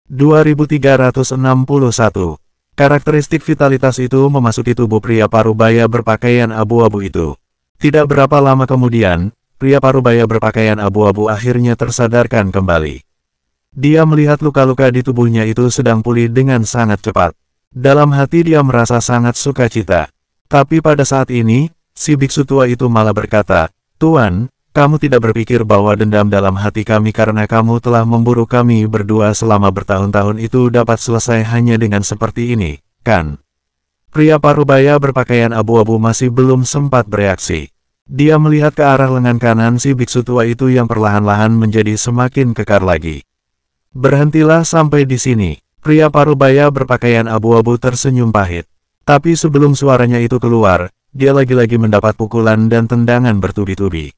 2361. Karakteristik vitalitas itu memasuki tubuh pria parubaya berpakaian abu-abu itu. Tidak berapa lama kemudian, pria parubaya berpakaian abu-abu akhirnya tersadarkan kembali. Dia melihat luka-luka di tubuhnya itu sedang pulih dengan sangat cepat. Dalam hati dia merasa sangat sukacita. Tapi pada saat ini, si biksu tua itu malah berkata, "Tuan, kamu tidak berpikir bahwa dendam dalam hati kami karena kamu telah memburu kami berdua selama bertahun-tahun itu dapat selesai hanya dengan seperti ini, kan?" Pria parubaya berpakaian abu-abu masih belum sempat bereaksi. Dia melihat ke arah lengan kanan si biksu tua itu yang perlahan-lahan menjadi semakin kekar lagi. "Berhentilah sampai di sini." Pria parubaya berpakaian abu-abu tersenyum pahit. Tapi sebelum suaranya itu keluar, dia lagi-lagi mendapat pukulan dan tendangan bertubi-tubi.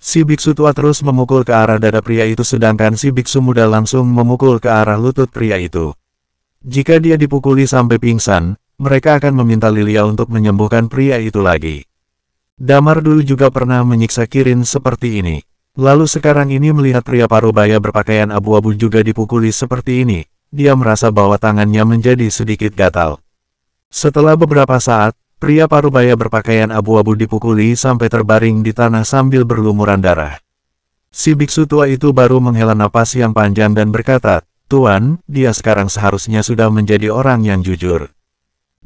Si biksu tua terus memukul ke arah dada pria itu sedangkan si biksu muda langsung memukul ke arah lutut pria itu. Jika dia dipukuli sampai pingsan, mereka akan meminta Lilia untuk menyembuhkan pria itu lagi. Damar dulu juga pernah menyiksa Kirin seperti ini. Lalu sekarang ini melihat pria parubaya berpakaian abu-abu juga dipukuli seperti ini, dia merasa bahwa tangannya menjadi sedikit gatal. Setelah beberapa saat, pria parubaya berpakaian abu-abu dipukuli sampai terbaring di tanah sambil berlumuran darah. Si biksu tua itu baru menghela napas yang panjang dan berkata, "Tuan, dia sekarang seharusnya sudah menjadi orang yang jujur.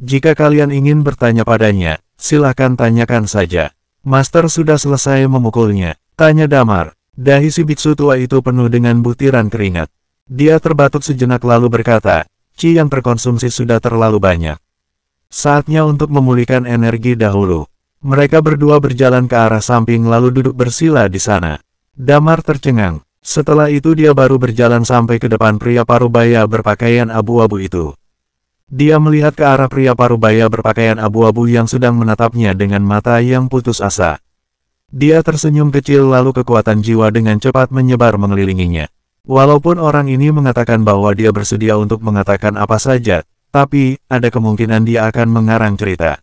Jika kalian ingin bertanya padanya, silahkan tanyakan saja." "Master sudah selesai memukulnya?" tanya Damar. Dahi si biksu tua itu penuh dengan butiran keringat. Dia terbatuk sejenak lalu berkata, "Qi yang terkonsumsi sudah terlalu banyak. Saatnya untuk memulihkan energi dahulu." Mereka berdua berjalan ke arah samping lalu duduk bersila di sana. Damar tercengang. Setelah itu dia baru berjalan sampai ke depan pria parubaya berpakaian abu-abu itu. Dia melihat ke arah pria parubaya berpakaian abu-abu yang sedang menatapnya dengan mata yang putus asa. Dia tersenyum kecil lalu kekuatan jiwa dengan cepat menyebar mengelilinginya. Walaupun orang ini mengatakan bahwa dia bersedia untuk mengatakan apa saja, tapi ada kemungkinan dia akan mengarang cerita.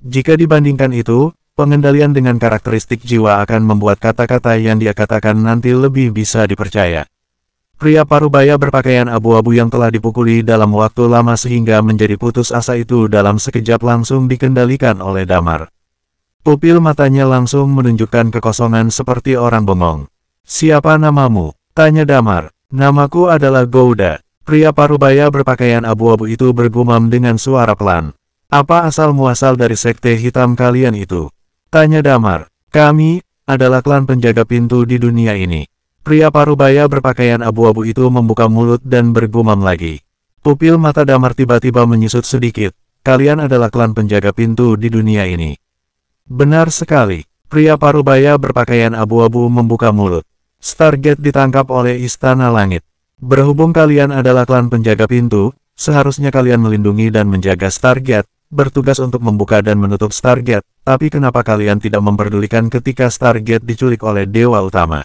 Jika dibandingkan itu, pengendalian dengan karakteristik jiwa akan membuat kata-kata yang dia katakan nanti lebih bisa dipercaya. Pria parubaya berpakaian abu-abu yang telah dipukuli dalam waktu lama sehingga menjadi putus asa itu dalam sekejap langsung dikendalikan oleh Damar. Pupil matanya langsung menunjukkan kekosongan seperti orang bengong. "Siapa namamu?" tanya Damar. "Namaku adalah Gouda." Pria parubaya berpakaian abu-abu itu bergumam dengan suara pelan. "Apa asal-muasal dari sekte hitam kalian itu?" tanya Damar. "Kami adalah klan penjaga pintu di dunia ini." Pria parubaya berpakaian abu-abu itu membuka mulut dan bergumam lagi. Pupil mata Damar tiba-tiba menyusut sedikit. "Kalian adalah klan penjaga pintu di dunia ini." "Benar sekali." Pria parubaya berpakaian abu-abu membuka mulut. "Stargate ditangkap oleh Istana Langit. Berhubung kalian adalah klan penjaga pintu, seharusnya kalian melindungi dan menjaga Stargate, bertugas untuk membuka dan menutup Stargate, tapi kenapa kalian tidak memperdulikan ketika Stargate diculik oleh Dewa Utama?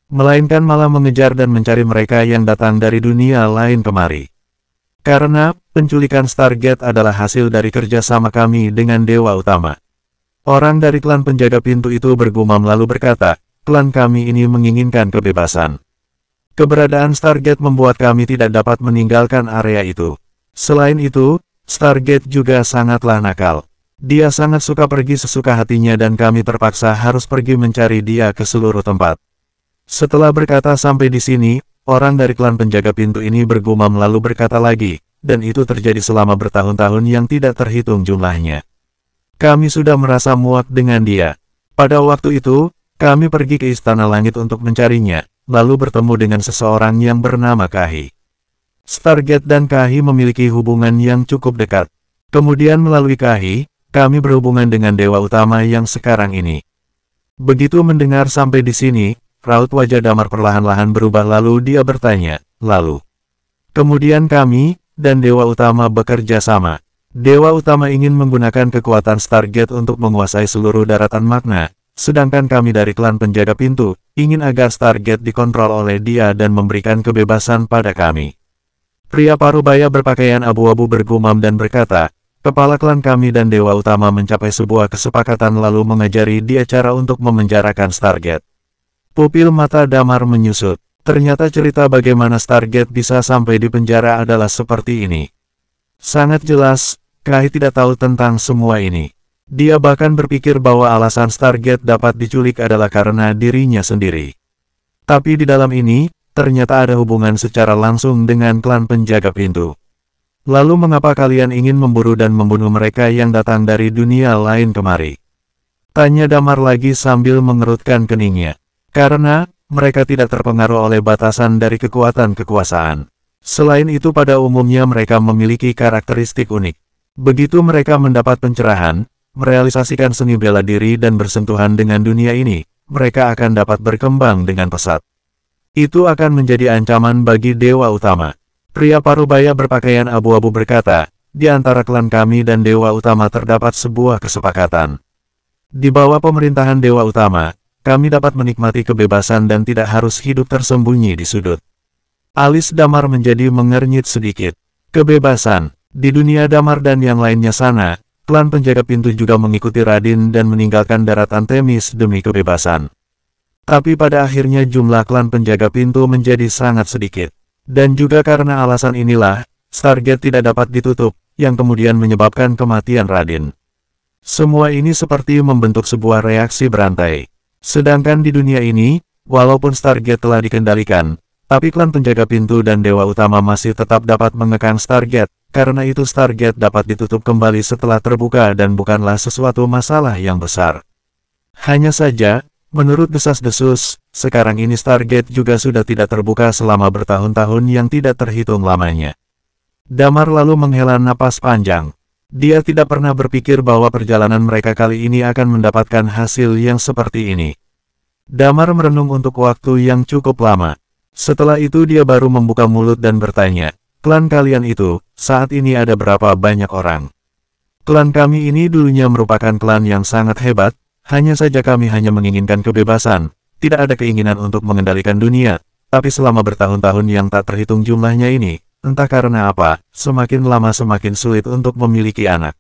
Melainkan malah mengejar dan mencari mereka yang datang dari dunia lain kemari. Karena, penculikan Stargate adalah hasil dari kerjasama kami dengan Dewa Utama." Orang dari klan penjaga pintu itu bergumam lalu berkata, "Klan kami ini menginginkan kebebasan. Keberadaan Stargate membuat kami tidak dapat meninggalkan area itu. Selain itu, Stargate juga sangatlah nakal. Dia sangat suka pergi sesuka hatinya dan kami terpaksa harus pergi mencari dia ke seluruh tempat." Setelah berkata sampai di sini, orang dari klan penjaga pintu ini bergumam lalu berkata lagi, "Dan itu terjadi selama bertahun-tahun yang tidak terhitung jumlahnya. Kami sudah merasa muak dengan dia. Pada waktu itu, kami pergi ke Istana Langit untuk mencarinya, lalu bertemu dengan seseorang yang bernama Kahi. Stargate dan Kahi memiliki hubungan yang cukup dekat. Kemudian melalui Kahi, kami berhubungan dengan Dewa Utama yang sekarang ini." Begitu mendengar sampai di sini, raut wajah Damar perlahan-lahan berubah lalu dia bertanya, "Lalu? Kemudian kami dan Dewa Utama bekerja sama. Dewa Utama ingin menggunakan kekuatan Stargate untuk menguasai seluruh daratan Magna, sedangkan kami dari klan penjaga pintu, ingin agar Stargate dikontrol oleh dia dan memberikan kebebasan pada kami." Pria parubaya berpakaian abu-abu bergumam dan berkata, "Kepala klan kami dan Dewa Utama mencapai sebuah kesepakatan lalu mengajari dia cara untuk memenjarakan Stargate." Pupil mata Damar menyusut. Ternyata cerita bagaimana Stargate bisa sampai di penjara adalah seperti ini. Sangat jelas, Kai tidak tahu tentang semua ini. Dia bahkan berpikir bahwa alasan Stargate dapat diculik adalah karena dirinya sendiri. Tapi di dalam ini, ternyata ada hubungan secara langsung dengan klan penjaga pintu. Lalu mengapa kalian ingin memburu dan membunuh mereka yang datang dari dunia lain kemari? Tanya Damar lagi sambil mengerutkan keningnya. Karena, mereka tidak terpengaruh oleh batasan dari kekuatan kekuasaan. Selain itu pada umumnya mereka memiliki karakteristik unik. Begitu mereka mendapat pencerahan, merealisasikan seni bela diri dan bersentuhan dengan dunia ini, mereka akan dapat berkembang dengan pesat. Itu akan menjadi ancaman bagi Dewa Utama. Pria parubaya berpakaian abu-abu berkata, di antara klan kami dan Dewa Utama terdapat sebuah kesepakatan. Di bawah pemerintahan Dewa Utama, kami dapat menikmati kebebasan dan tidak harus hidup tersembunyi di sudut. Alis Damar menjadi mengernyit sedikit. Kebebasan. Di dunia Damar dan yang lainnya sana, klan penjaga pintu juga mengikuti Radin dan meninggalkan daratan Temis demi kebebasan. Tapi pada akhirnya jumlah klan penjaga pintu menjadi sangat sedikit. Dan juga karena alasan inilah, Stargate tidak dapat ditutup, yang kemudian menyebabkan kematian Radin. Semua ini seperti membentuk sebuah reaksi berantai. Sedangkan di dunia ini, walaupun Stargate telah dikendalikan, tapi klan penjaga pintu dan Dewa Utama masih tetap dapat mengekang Stargate, karena itu Stargate dapat ditutup kembali setelah terbuka dan bukanlah sesuatu masalah yang besar. Hanya saja, menurut desas-desus, sekarang ini Stargate juga sudah tidak terbuka selama bertahun-tahun yang tidak terhitung lamanya. Damar lalu menghela napas panjang. Dia tidak pernah berpikir bahwa perjalanan mereka kali ini akan mendapatkan hasil yang seperti ini. Damar merenung untuk waktu yang cukup lama. Setelah itu dia baru membuka mulut dan bertanya, klan kalian itu, saat ini ada berapa banyak orang? Klan kami ini dulunya merupakan klan yang sangat hebat, hanya saja kami hanya menginginkan kebebasan, tidak ada keinginan untuk mengendalikan dunia, tapi selama bertahun-tahun yang tak terhitung jumlahnya ini, entah karena apa, semakin lama semakin sulit untuk memiliki anak.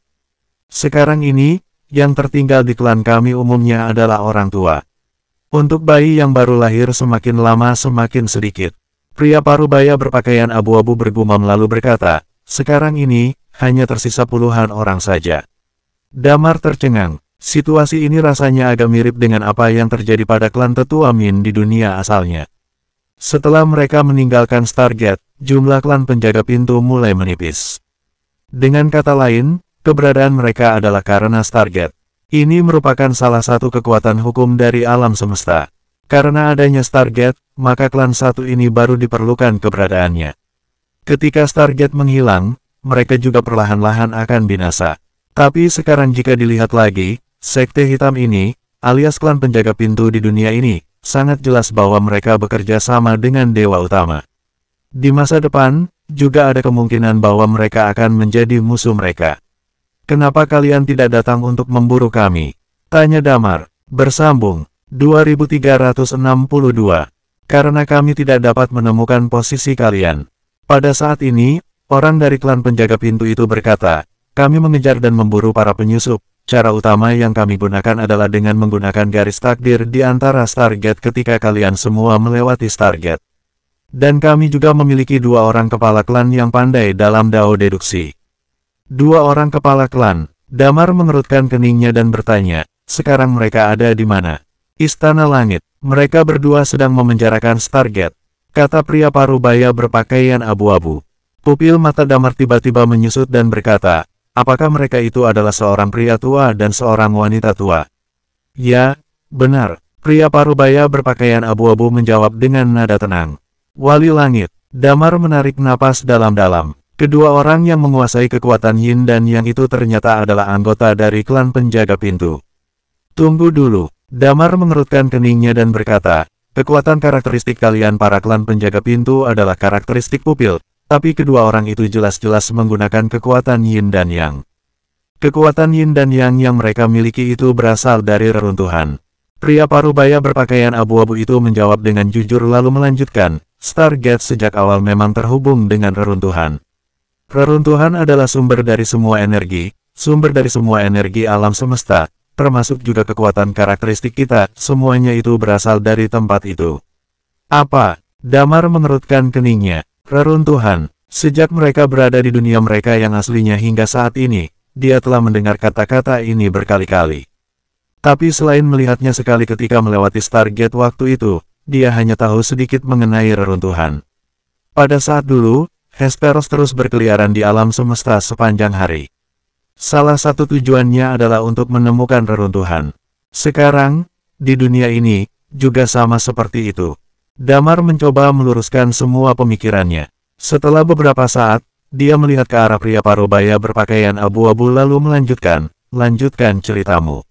Sekarang ini, yang tertinggal di klan kami umumnya adalah orang tua. Untuk bayi yang baru lahir semakin lama semakin sedikit. Pria parubaya berpakaian abu-abu bergumam lalu berkata, sekarang ini, hanya tersisa puluhan orang saja. Damar tercengang. Situasi ini rasanya agak mirip dengan apa yang terjadi pada klan tetua Min di dunia asalnya. Setelah mereka meninggalkan Stargate, jumlah klan penjaga pintu mulai menipis. Dengan kata lain, keberadaan mereka adalah karena Stargate. Ini merupakan salah satu kekuatan hukum dari alam semesta. Karena adanya Stargate, maka klan satu ini baru diperlukan keberadaannya. Ketika Stargate menghilang, mereka juga perlahan-lahan akan binasa. Tapi sekarang jika dilihat lagi, sekte hitam ini, alias klan penjaga pintu di dunia ini, sangat jelas bahwa mereka bekerja sama dengan Dewa Utama. Di masa depan, juga ada kemungkinan bahwa mereka akan menjadi musuh mereka. Kenapa kalian tidak datang untuk memburu kami? Tanya Damar. Bersambung. 2362. Karena kami tidak dapat menemukan posisi kalian. Pada saat ini, orang dari klan penjaga pintu itu berkata, kami mengejar dan memburu para penyusup. Cara utama yang kami gunakan adalah dengan menggunakan garis takdir di antara Stargate ketika kalian semua melewati Stargate. Dan kami juga memiliki 2 orang kepala klan yang pandai dalam dao deduksi. 2 orang kepala klan. Damar mengerutkan keningnya dan bertanya, sekarang mereka ada di mana? Istana Langit. Mereka berdua sedang memenjarakan Stargate, kata pria parubaya berpakaian abu-abu. Pupil mata Damar tiba-tiba menyusut dan berkata, apakah mereka itu adalah seorang pria tua dan seorang wanita tua? Ya, benar. Pria parubaya berpakaian abu-abu menjawab dengan nada tenang. Wali Langit. Damar menarik napas dalam-dalam. Kedua orang yang menguasai kekuatan Yin dan Yang itu ternyata adalah anggota dari klan penjaga pintu. Tunggu dulu. Damar mengerutkan keningnya dan berkata, kekuatan karakteristik kalian para klan penjaga pintu adalah karakteristik pupil. Tapi kedua orang itu jelas-jelas menggunakan kekuatan Yin dan Yang. Kekuatan Yin dan Yang yang mereka miliki itu berasal dari reruntuhan. Pria parubaya berpakaian abu-abu itu menjawab dengan jujur lalu melanjutkan, Stargate sejak awal memang terhubung dengan reruntuhan. Reruntuhan adalah sumber dari semua energi alam semesta, termasuk juga kekuatan karakteristik kita, semuanya itu berasal dari tempat itu. Apa? Damar mengerutkan keningnya. Reruntuhan. Sejak mereka berada di dunia mereka yang aslinya hingga saat ini, dia telah mendengar kata-kata ini berkali-kali. Tapi selain melihatnya sekali ketika melewati Stargate waktu itu, dia hanya tahu sedikit mengenai reruntuhan. Pada saat dulu, Hesperos terus berkeliaran di alam semesta sepanjang hari. Salah satu tujuannya adalah untuk menemukan reruntuhan. Sekarang, di dunia ini, juga sama seperti itu. Damar mencoba meluruskan semua pemikirannya. Setelah beberapa saat, dia melihat ke arah pria parubaya berpakaian abu-abu lalu lanjutkan ceritamu.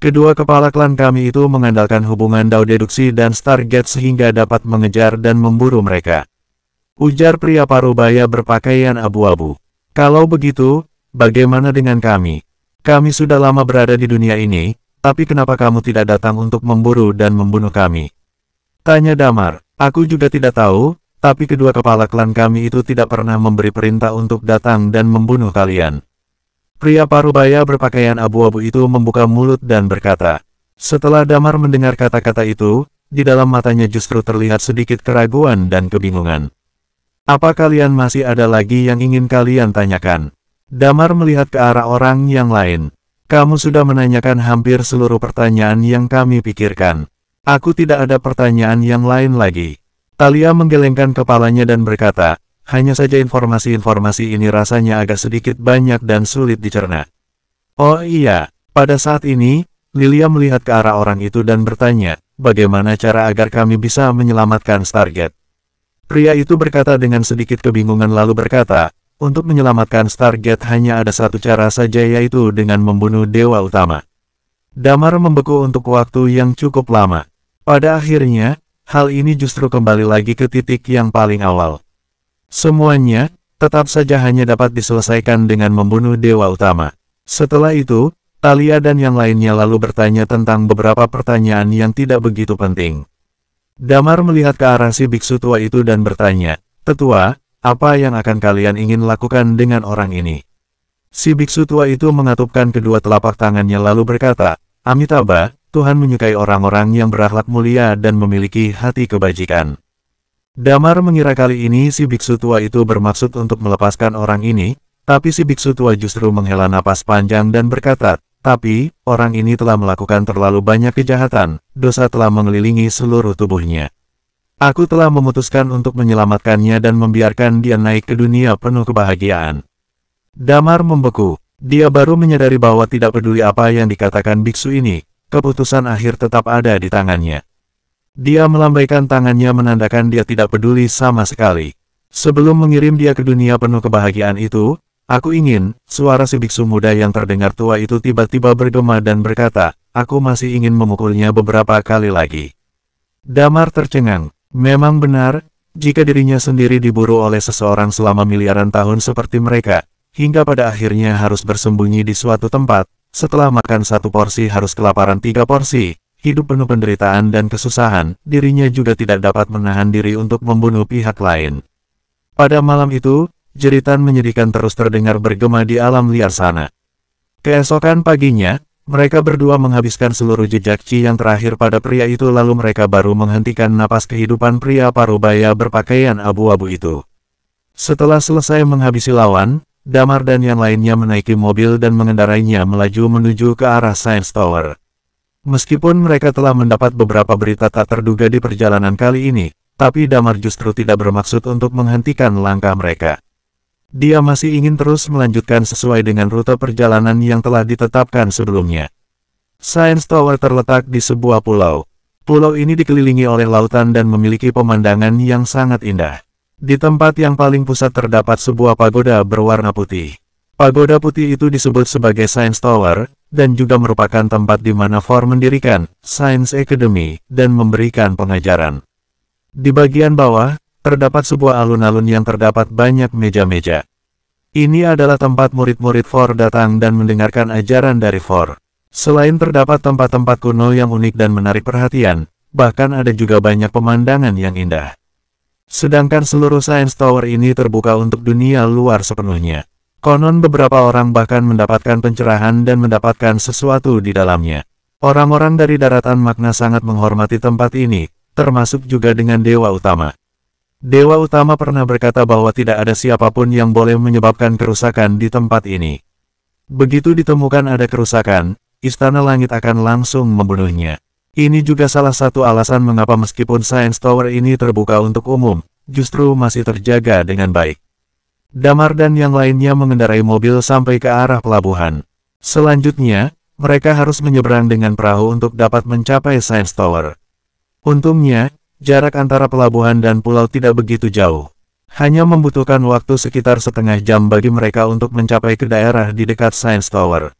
Kedua kepala klan kami itu mengandalkan hubungan Dao deduksi dan Stargate sehingga dapat mengejar dan memburu mereka. Ujar pria parubaya berpakaian abu-abu. Kalau begitu, bagaimana dengan kami? Kami sudah lama berada di dunia ini, tapi kenapa kamu tidak datang untuk memburu dan membunuh kami? Tanya Damar. Aku juga tidak tahu, tapi kedua kepala klan kami itu tidak pernah memberi perintah untuk datang dan membunuh kalian. Pria parubaya berpakaian abu-abu itu membuka mulut dan berkata. Setelah Damar mendengar kata-kata itu, di dalam matanya justru terlihat sedikit keraguan dan kebingungan. Apa kalian masih ada lagi yang ingin kalian tanyakan? Damar melihat ke arah orang yang lain. Kamu sudah menanyakan hampir seluruh pertanyaan yang kami pikirkan. Aku tidak ada pertanyaan yang lain lagi. Talia menggelengkan kepalanya dan berkata, hanya saja informasi-informasi ini rasanya agak sedikit banyak dan sulit dicerna. Oh iya, pada saat ini, Lilia melihat ke arah orang itu dan bertanya, bagaimana cara agar kami bisa menyelamatkan Stargate? Pria itu berkata dengan sedikit kebingungan lalu berkata, untuk menyelamatkan Stargate hanya ada satu cara saja yaitu dengan membunuh Dewa Utama. Damar membeku untuk waktu yang cukup lama. Pada akhirnya, hal ini justru kembali lagi ke titik yang paling awal. Semuanya, tetap saja hanya dapat diselesaikan dengan membunuh Dewa Utama. Setelah itu, Talia dan yang lainnya lalu bertanya tentang beberapa pertanyaan yang tidak begitu penting. Damar melihat ke arah si biksu tua itu dan bertanya, Tetua, apa yang akan kalian ingin lakukan dengan orang ini? Si biksu tua itu mengatupkan kedua telapak tangannya lalu berkata, Amitabha, Tuhan menyukai orang-orang yang berakhlak mulia dan memiliki hati kebajikan. Damar mengira kali ini si biksu tua itu bermaksud untuk melepaskan orang ini, tapi si biksu tua justru menghela napas panjang dan berkata, tapi, orang ini telah melakukan terlalu banyak kejahatan, dosa telah mengelilingi seluruh tubuhnya. Aku telah memutuskan untuk menyelamatkannya dan membiarkan dia naik ke dunia penuh kebahagiaan. Damar membeku. Dia baru menyadari bahwa tidak peduli apa yang dikatakan biksu ini, keputusan akhir tetap ada di tangannya. Dia melambaikan tangannya menandakan dia tidak peduli sama sekali. Sebelum mengirim dia ke dunia penuh kebahagiaan itu, aku ingin, suara si biksu muda yang terdengar tua itu tiba-tiba bergema dan berkata, aku masih ingin memukulnya beberapa kali lagi. Damar tercengang. Memang benar, jika dirinya sendiri diburu oleh seseorang selama miliaran tahun seperti mereka, hingga pada akhirnya harus bersembunyi di suatu tempat, setelah makan satu porsi harus kelaparan 3 porsi, hidup penuh penderitaan dan kesusahan, dirinya juga tidak dapat menahan diri untuk membunuh pihak lain. Pada malam itu, jeritan menyedihkan terus terdengar bergema di alam liar sana. Keesokan paginya, mereka berdua menghabiskan seluruh jejak Qi yang terakhir pada pria itu lalu mereka baru menghentikan napas kehidupan pria parubaya berpakaian abu-abu itu. Setelah selesai menghabisi lawan, Damar dan yang lainnya menaiki mobil dan mengendarainya melaju menuju ke arah Science Tower. Meskipun mereka telah mendapat beberapa berita tak terduga di perjalanan kali ini, tapi Damar justru tidak bermaksud untuk menghentikan langkah mereka. Dia masih ingin terus melanjutkan sesuai dengan rute perjalanan yang telah ditetapkan sebelumnya. Science Tower terletak di sebuah pulau. Pulau ini dikelilingi oleh lautan dan memiliki pemandangan yang sangat indah. Di tempat yang paling pusat terdapat sebuah pagoda berwarna putih. Pagoda putih itu disebut sebagai Science Tower, dan juga merupakan tempat di mana For mendirikan Science Academy dan memberikan pengajaran. Di bagian bawah, terdapat sebuah alun-alun yang terdapat banyak meja-meja. Ini adalah tempat murid-murid For datang dan mendengarkan ajaran dari For. Selain terdapat tempat-tempat kuno yang unik dan menarik perhatian, bahkan ada juga banyak pemandangan yang indah. Sedangkan seluruh Science Tower ini terbuka untuk dunia luar sepenuhnya. Konon beberapa orang bahkan mendapatkan pencerahan dan mendapatkan sesuatu di dalamnya. Orang-orang dari daratan Magna sangat menghormati tempat ini, termasuk juga dengan Dewa Utama. Dewa Utama pernah berkata bahwa tidak ada siapapun yang boleh menyebabkan kerusakan di tempat ini. Begitu ditemukan ada kerusakan, Istana Langit akan langsung membunuhnya. Ini juga salah satu alasan mengapa meskipun Science Tower ini terbuka untuk umum, justru masih terjaga dengan baik. Damar dan yang lainnya mengendarai mobil sampai ke arah pelabuhan. Selanjutnya, mereka harus menyeberang dengan perahu untuk dapat mencapai Science Tower. Untungnya, jarak antara pelabuhan dan pulau tidak begitu jauh. Hanya membutuhkan waktu sekitar setengah jam bagi mereka untuk mencapai ke daerah di dekat Science Tower.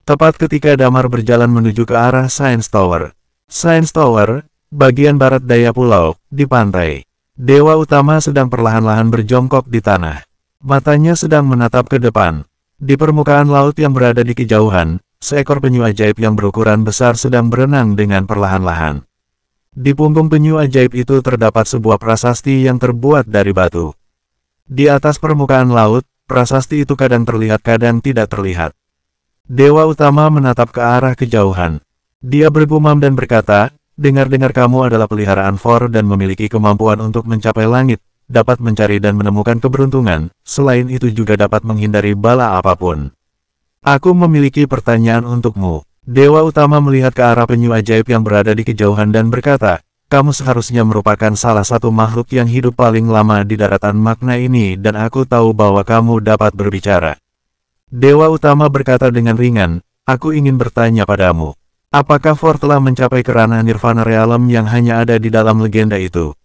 Tepat ketika Damar berjalan menuju ke arah Science Tower. Science Tower, bagian barat daya pulau, di pantai. Dewa Utama sedang perlahan-lahan berjongkok di tanah. Matanya sedang menatap ke depan. Di permukaan laut yang berada di kejauhan, seekor penyu ajaib yang berukuran besar sedang berenang dengan perlahan-lahan. Di punggung penyu ajaib itu terdapat sebuah prasasti yang terbuat dari batu. Di atas permukaan laut, prasasti itu kadang terlihat kadang tidak terlihat. Dewa Utama menatap ke arah kejauhan. Dia bergumam dan berkata, "Dengar-dengar kamu adalah peliharaan For dan memiliki kemampuan untuk mencapai langit, dapat mencari dan menemukan keberuntungan, selain itu juga dapat menghindari bala apapun. Aku memiliki pertanyaan untukmu." Dewa Utama melihat ke arah penyu ajaib yang berada di kejauhan dan berkata, "Kamu seharusnya merupakan salah satu makhluk yang hidup paling lama di daratan makna ini dan aku tahu bahwa kamu dapat berbicara." Dewa Utama berkata dengan ringan, "Aku ingin bertanya padamu. Apakah For telah mencapai ke ranah Nirvana Realm yang hanya ada di dalam legenda itu?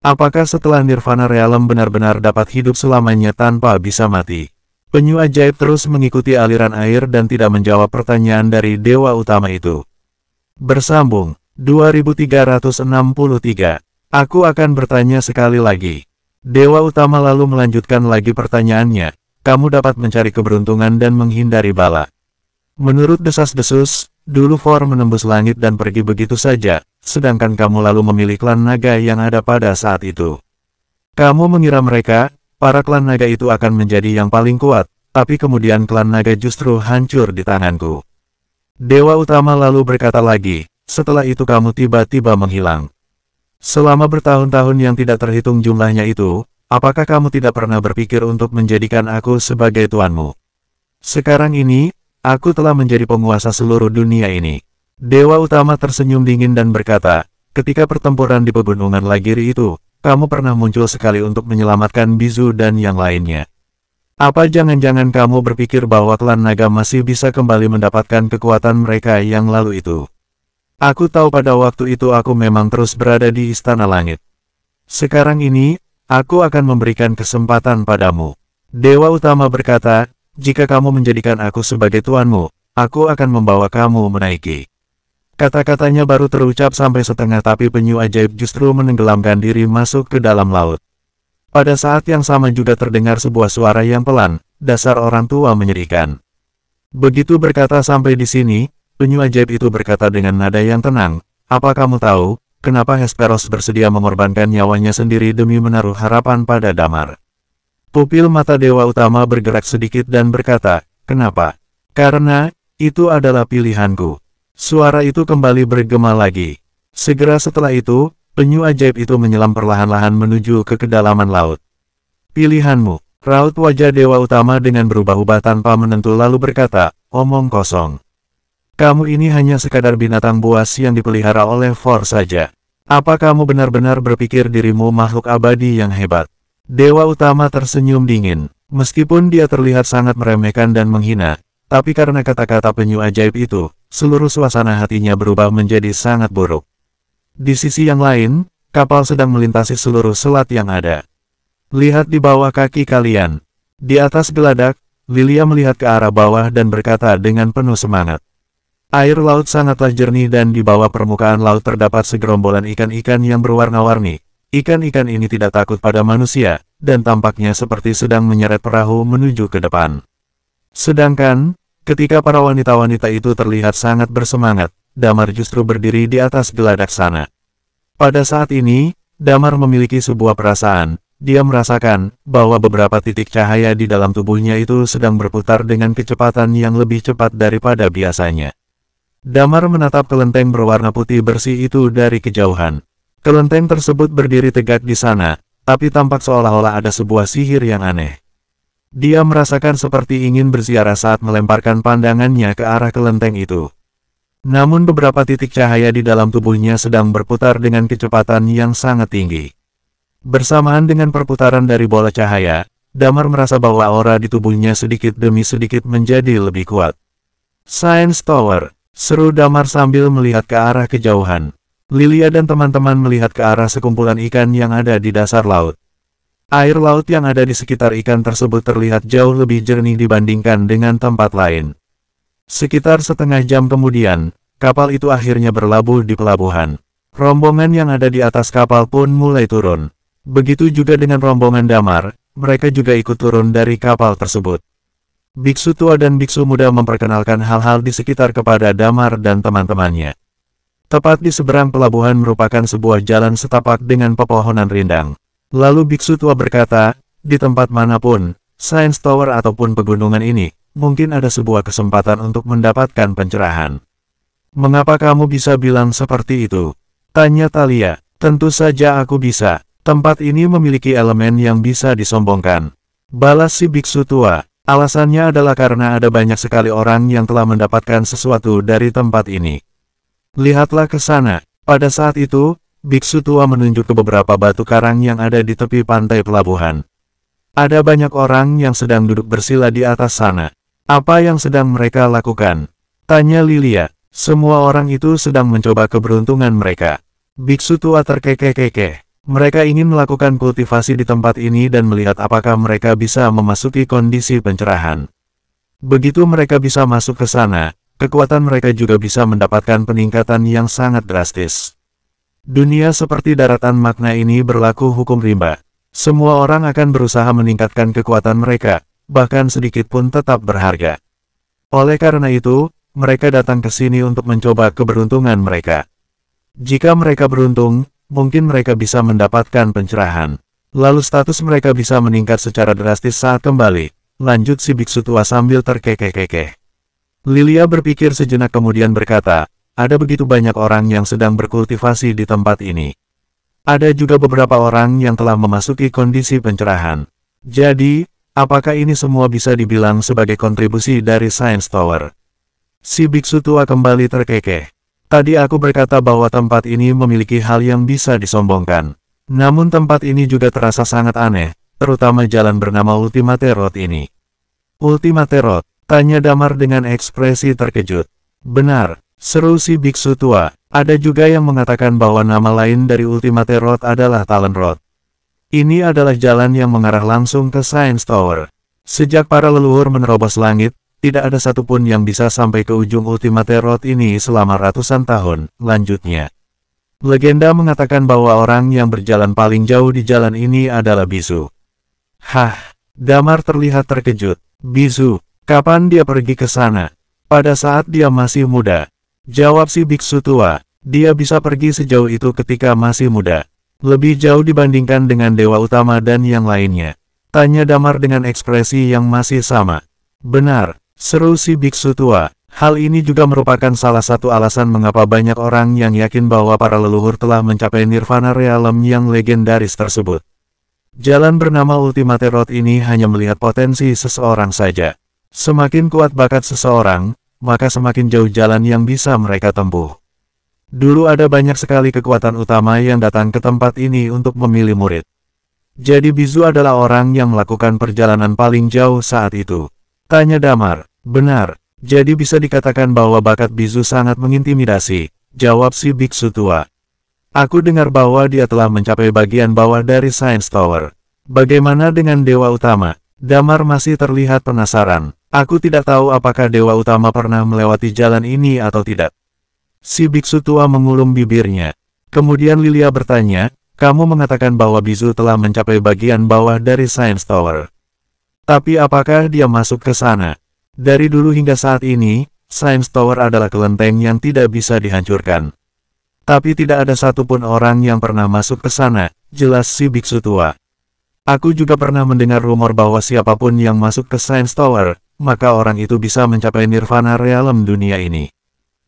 Apakah setelah Nirvana Realm benar-benar dapat hidup selamanya tanpa bisa mati?" Penyu ajaib terus mengikuti aliran air dan tidak menjawab pertanyaan dari Dewa Utama itu. Bersambung, 2363. Aku akan bertanya sekali lagi. Dewa Utama lalu melanjutkan lagi pertanyaannya. Kamu dapat mencari keberuntungan dan menghindari bala. Menurut desas-desus, dulu For menembus langit dan pergi begitu saja, sedangkan kamu lalu memilih klan naga yang ada pada saat itu. Kamu mengira mereka, para klan naga itu akan menjadi yang paling kuat, tapi kemudian klan naga justru hancur di tanganku. Dewa Utama lalu berkata lagi, setelah itu kamu tiba-tiba menghilang. Selama bertahun-tahun yang tidak terhitung jumlahnya itu, apakah kamu tidak pernah berpikir untuk menjadikan aku sebagai tuanmu? Sekarang ini, aku telah menjadi penguasa seluruh dunia ini. Dewa Utama tersenyum dingin dan berkata, ketika pertempuran di pegunungan Lagiri itu, kamu pernah muncul sekali untuk menyelamatkan Bizu dan yang lainnya. Apa jangan-jangan kamu berpikir bahwa klan naga masih bisa kembali mendapatkan kekuatan mereka yang lalu itu? Aku tahu pada waktu itu aku memang terus berada di Istana Langit. Sekarang ini, aku akan memberikan kesempatan padamu. Dewa Utama berkata, jika kamu menjadikan aku sebagai tuanmu, aku akan membawa kamu menaiki. Kata-katanya baru terucap sampai setengah tapi penyu ajaib justru menenggelamkan diri masuk ke dalam laut. Pada saat yang sama juga terdengar sebuah suara yang pelan, dasar orang tua menyedihkan. Begitu berkata sampai di sini, penyu ajaib itu berkata dengan nada yang tenang, apa kamu tahu, kenapa Hesperos bersedia mengorbankan nyawanya sendiri demi menaruh harapan pada Damar? Pupil mata Dewa Utama bergerak sedikit dan berkata, kenapa? Karena, itu adalah pilihanku. Suara itu kembali bergema lagi. Segera setelah itu, penyu ajaib itu menyelam perlahan-lahan menuju ke kedalaman laut. Pilihanmu, raut wajah Dewa Utama dengan berubah-ubah tanpa menentu lalu berkata, omong kosong. Kamu ini hanya sekadar binatang buas yang dipelihara oleh For saja. Apa kamu benar-benar berpikir dirimu makhluk abadi yang hebat? Dewa Utama tersenyum dingin. Meskipun dia terlihat sangat meremehkan dan menghina, tapi karena kata-kata penyu ajaib itu, seluruh suasana hatinya berubah menjadi sangat buruk. Di sisi yang lain, kapal sedang melintasi seluruh selat yang ada. Lihat di bawah kaki kalian. Di atas geladak, Lilia melihat ke arah bawah dan berkata dengan penuh semangat. Air laut sangatlah jernih dan di bawah permukaan laut terdapat segerombolan ikan-ikan yang berwarna-warni. Ikan-ikan ini tidak takut pada manusia, dan tampaknya seperti sedang menyeret perahu menuju ke depan. Sedangkan, ketika para wanita-wanita itu terlihat sangat bersemangat, Damar justru berdiri di atas geladak sana. Pada saat ini, Damar memiliki sebuah perasaan. Dia merasakan bahwa beberapa titik cahaya di dalam tubuhnya itu sedang berputar dengan kecepatan yang lebih cepat daripada biasanya. Damar menatap kelenteng berwarna putih bersih itu dari kejauhan. Kelenteng tersebut berdiri tegak di sana, tapi tampak seolah-olah ada sebuah sihir yang aneh. Dia merasakan seperti ingin berziarah saat melemparkan pandangannya ke arah kelenteng itu. Namun beberapa titik cahaya di dalam tubuhnya sedang berputar dengan kecepatan yang sangat tinggi. Bersamaan dengan perputaran dari bola cahaya, Damar merasa bahwa aura di tubuhnya sedikit demi sedikit menjadi lebih kuat. Science Tower, seru Damar sambil melihat ke arah kejauhan. Lilia dan teman-teman melihat ke arah sekumpulan ikan yang ada di dasar laut. Air laut yang ada di sekitar ikan tersebut terlihat jauh lebih jernih dibandingkan dengan tempat lain. Sekitar setengah jam kemudian, kapal itu akhirnya berlabuh di pelabuhan. Rombongan yang ada di atas kapal pun mulai turun. Begitu juga dengan rombongan Damar, mereka juga ikut turun dari kapal tersebut. Biksu tua dan biksu muda memperkenalkan hal-hal di sekitar kepada Damar dan teman-temannya. Tepat di seberang pelabuhan merupakan sebuah jalan setapak dengan pepohonan rindang. Lalu biksu tua berkata, di tempat manapun, Science Tower ataupun pegunungan ini, mungkin ada sebuah kesempatan untuk mendapatkan pencerahan. Mengapa kamu bisa bilang seperti itu? Tanya Thalia. Tentu saja aku bisa. Tempat ini memiliki elemen yang bisa disombongkan. Balas si biksu tua. Alasannya adalah karena ada banyak sekali orang yang telah mendapatkan sesuatu dari tempat ini. Lihatlah ke sana. Pada saat itu, biksu tua menunjuk ke beberapa batu karang yang ada di tepi pantai pelabuhan. Ada banyak orang yang sedang duduk bersila di atas sana. Apa yang sedang mereka lakukan? Tanya Lilia. Semua orang itu sedang mencoba keberuntungan mereka. Biksu tua terkekeh-kekeh. Mereka ingin melakukan kultivasi di tempat ini dan melihat apakah mereka bisa memasuki kondisi pencerahan. Begitu mereka bisa masuk ke sana, kekuatan mereka juga bisa mendapatkan peningkatan yang sangat drastis. Dunia seperti daratan makna ini berlaku hukum rimba. Semua orang akan berusaha meningkatkan kekuatan mereka, bahkan sedikit pun tetap berharga. Oleh karena itu, mereka datang ke sini untuk mencoba keberuntungan mereka. Jika mereka beruntung, mungkin mereka bisa mendapatkan pencerahan. Lalu status mereka bisa meningkat secara drastis saat kembali. Lanjut si biksu tua sambil terkekeh-kekeh. Lilia berpikir sejenak kemudian berkata, ada begitu banyak orang yang sedang berkultivasi di tempat ini. Ada juga beberapa orang yang telah memasuki kondisi pencerahan. Jadi, apakah ini semua bisa dibilang sebagai kontribusi dari Science Tower? Si biksu tua kembali terkekeh. Tadi aku berkata bahwa tempat ini memiliki hal yang bisa disombongkan. Namun tempat ini juga terasa sangat aneh, terutama jalan bernama Ultimate Road ini. Ultimate Road? Tanya Damar dengan ekspresi terkejut. Benar, seru si biksu tua. Ada juga yang mengatakan bahwa nama lain dari Ultimate Road adalah Talon Road. Ini adalah jalan yang mengarah langsung ke Science Tower. Sejak para leluhur menerobos langit, tidak ada satupun yang bisa sampai ke ujung Ultimate Road ini selama ratusan tahun. Lanjutnya, legenda mengatakan bahwa orang yang berjalan paling jauh di jalan ini adalah Bisu. Hah, Damar terlihat terkejut. Bisu, kapan dia pergi ke sana? Pada saat dia masih muda. Jawab si biksu tua, dia bisa pergi sejauh itu ketika masih muda. Lebih jauh dibandingkan dengan Dewa Utama dan yang lainnya. Tanya Damar dengan ekspresi yang masih sama. Benar. Seru si biksu tua. Hal ini juga merupakan salah satu alasan mengapa banyak orang yang yakin bahwa para leluhur telah mencapai nirvana realem yang legendaris tersebut. Jalan bernama Ultimate Road ini hanya melihat potensi seseorang saja. Semakin kuat bakat seseorang, maka semakin jauh jalan yang bisa mereka tempuh. Dulu ada banyak sekali kekuatan utama yang datang ke tempat ini untuk memilih murid. Jadi Bisu adalah orang yang melakukan perjalanan paling jauh saat itu. Tanya Damar. Benar, jadi bisa dikatakan bahwa bakat Bisu sangat mengintimidasi, jawab si biksu tua. Aku dengar bahwa dia telah mencapai bagian bawah dari Science Tower. Bagaimana dengan Dewa Utama? Damar masih terlihat penasaran. Aku tidak tahu apakah Dewa Utama pernah melewati jalan ini atau tidak. Si biksu tua mengulum bibirnya. Kemudian Lilia bertanya, kamu mengatakan bahwa Bisu telah mencapai bagian bawah dari Science Tower. Tapi apakah dia masuk ke sana? Dari dulu hingga saat ini, Science Tower adalah kelenteng yang tidak bisa dihancurkan. Tapi tidak ada satupun orang yang pernah masuk ke sana, jelas si biksu tua. Aku juga pernah mendengar rumor bahwa siapapun yang masuk ke Science Tower, maka orang itu bisa mencapai nirvana realem dunia ini.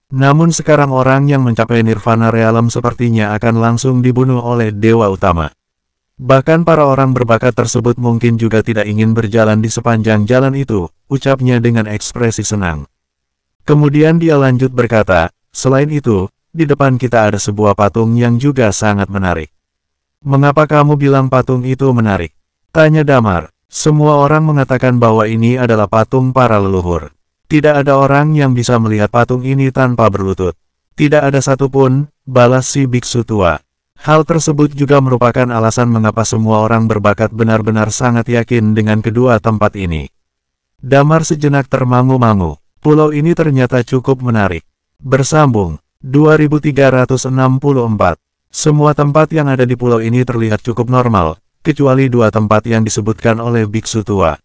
Namun sekarang orang yang mencapai Nirvana Realm sepertinya akan langsung dibunuh oleh Dewa Utama. Bahkan para orang berbakat tersebut mungkin juga tidak ingin berjalan di sepanjang jalan itu, ucapnya dengan ekspresi senang. Kemudian dia lanjut berkata, selain itu, di depan kita ada sebuah patung yang juga sangat menarik. Mengapa kamu bilang patung itu menarik? Tanya Damar. Semua orang mengatakan bahwa ini adalah patung para leluhur. Tidak ada orang yang bisa melihat patung ini tanpa berlutut. Tidak ada satupun, balas si biksu tua. Hal tersebut juga merupakan alasan mengapa semua orang berbakat benar-benar sangat yakin dengan kedua tempat ini. Damar sejenak termangu-mangu. Pulau ini ternyata cukup menarik. Bersambung. 2364. Semua tempat yang ada di pulau ini terlihat cukup normal, kecuali dua tempat yang disebutkan oleh biksu tua.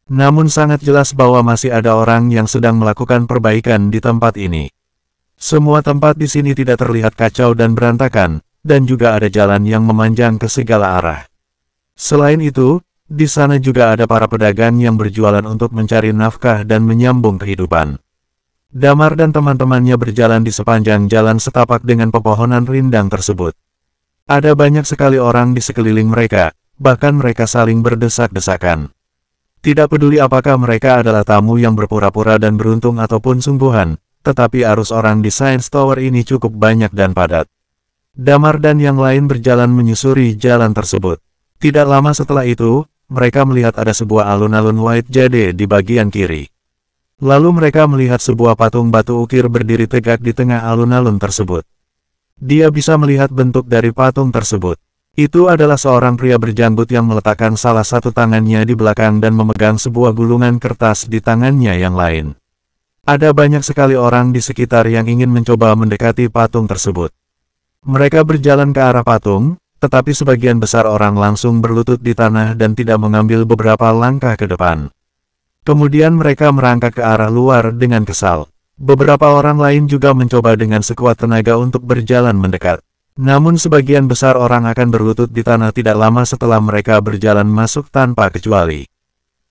Namun sangat jelas bahwa masih ada orang yang sedang melakukan perbaikan di tempat ini. Semua tempat di sini tidak terlihat kacau dan berantakan, dan juga ada jalan yang memanjang ke segala arah. Selain itu, di sana juga ada para pedagang yang berjualan untuk mencari nafkah dan menyambung kehidupan. Damar dan teman-temannya berjalan di sepanjang jalan setapak dengan pepohonan rindang tersebut. Ada banyak sekali orang di sekeliling mereka, bahkan mereka saling berdesak-desakan. Tidak peduli apakah mereka adalah tamu yang berpura-pura dan beruntung ataupun sungguhan, tetapi arus orang di Science Tower ini cukup banyak dan padat. Damar dan yang lain berjalan menyusuri jalan tersebut. Tidak lama setelah itu, mereka melihat ada sebuah alun-alun White Jade di bagian kiri. Lalu mereka melihat sebuah patung batu ukir berdiri tegak di tengah alun-alun tersebut. Dia bisa melihat bentuk dari patung tersebut. Itu adalah seorang pria berjanggut yang meletakkan salah satu tangannya di belakang dan memegang sebuah gulungan kertas di tangannya yang lain. Ada banyak sekali orang di sekitar yang ingin mencoba mendekati patung tersebut. Mereka berjalan ke arah patung, tetapi sebagian besar orang langsung berlutut di tanah dan tidak mengambil beberapa langkah ke depan. Kemudian mereka merangkak ke arah luar dengan kesal. Beberapa orang lain juga mencoba dengan sekuat tenaga untuk berjalan mendekat. Namun sebagian besar orang akan berlutut di tanah tidak lama setelah mereka berjalan masuk tanpa kecuali.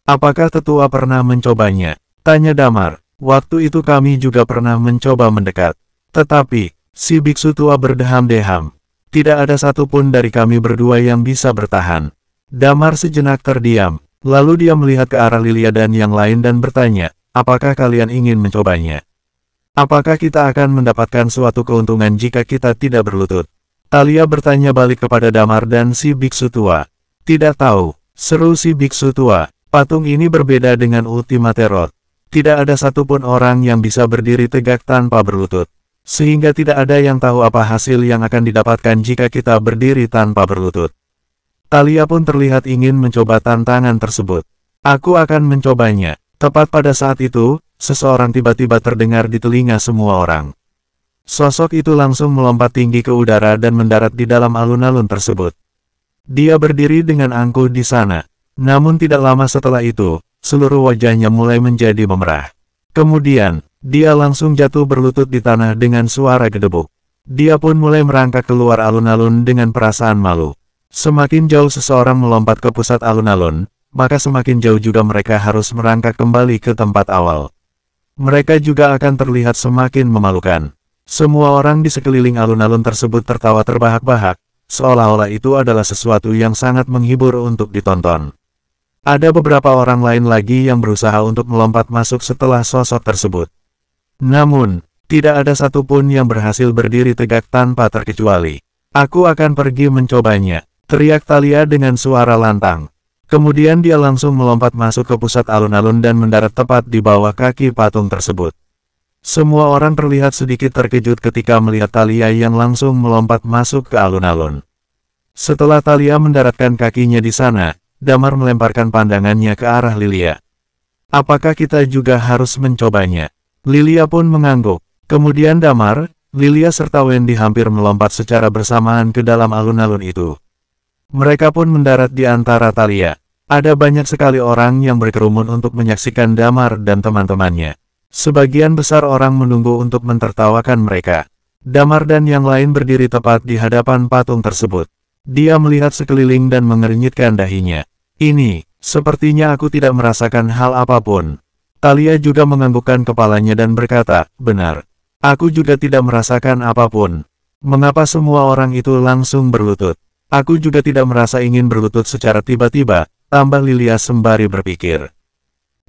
Apakah tetua pernah mencobanya? Tanya Damar. Waktu itu kami juga pernah mencoba mendekat. Tetapi, si biksu tua berdeham-deham. Tidak ada satupun dari kami berdua yang bisa bertahan. Damar sejenak terdiam. Lalu dia melihat ke arah Lilia dan yang lain dan bertanya, apakah kalian ingin mencobanya? Apakah kita akan mendapatkan suatu keuntungan jika kita tidak berlutut? Talia bertanya balik kepada Damar dan si biksu tua. Tidak tahu, seru si biksu tua. Patung ini berbeda dengan Ultimate Rod. Tidak ada satupun orang yang bisa berdiri tegak tanpa berlutut. Sehingga tidak ada yang tahu apa hasil yang akan didapatkan jika kita berdiri tanpa berlutut. Talia pun terlihat ingin mencoba tantangan tersebut. Aku akan mencobanya. Tepat pada saat itu, seseorang tiba-tiba terdengar di telinga semua orang. Sosok itu langsung melompat tinggi ke udara dan mendarat di dalam alun-alun tersebut. Dia berdiri dengan angkuh di sana. Namun tidak lama setelah itu, seluruh wajahnya mulai menjadi memerah. Kemudian, dia langsung jatuh berlutut di tanah dengan suara gedebuk. Dia pun mulai merangkak keluar alun-alun dengan perasaan malu. Semakin jauh seseorang melompat ke pusat alun-alun, maka semakin jauh juga mereka harus merangkak kembali ke tempat awal. Mereka juga akan terlihat semakin memalukan. Semua orang di sekeliling alun-alun tersebut tertawa terbahak-bahak, seolah-olah itu adalah sesuatu yang sangat menghibur untuk ditonton. Ada beberapa orang lain lagi yang berusaha untuk melompat masuk setelah sosok tersebut. Namun, tidak ada satupun yang berhasil berdiri tegak tanpa terkecuali. Aku akan pergi mencobanya, teriak Talia dengan suara lantang. Kemudian dia langsung melompat masuk ke pusat alun-alun dan mendarat tepat di bawah kaki patung tersebut. Semua orang terlihat sedikit terkejut ketika melihat Talia yang langsung melompat masuk ke alun-alun. Setelah Talia mendaratkan kakinya di sana, Damar melemparkan pandangannya ke arah Lilia. Apakah kita juga harus mencobanya? Lilia pun mengangguk. Kemudian Damar, Lilia serta Wendy hampir melompat secara bersamaan ke dalam alun-alun itu. Mereka pun mendarat di antara Talia. Ada banyak sekali orang yang berkerumun untuk menyaksikan Damar dan teman-temannya. Sebagian besar orang menunggu untuk mentertawakan mereka. Damar dan yang lain berdiri tepat di hadapan patung tersebut. Dia melihat sekeliling dan mengernyitkan dahinya. Ini, sepertinya aku tidak merasakan hal apapun. Talia juga menganggukkan kepalanya dan berkata, benar. Aku juga tidak merasakan apapun. Mengapa semua orang itu langsung berlutut? Aku juga tidak merasa ingin berlutut secara tiba-tiba, tambah Lilia sembari berpikir.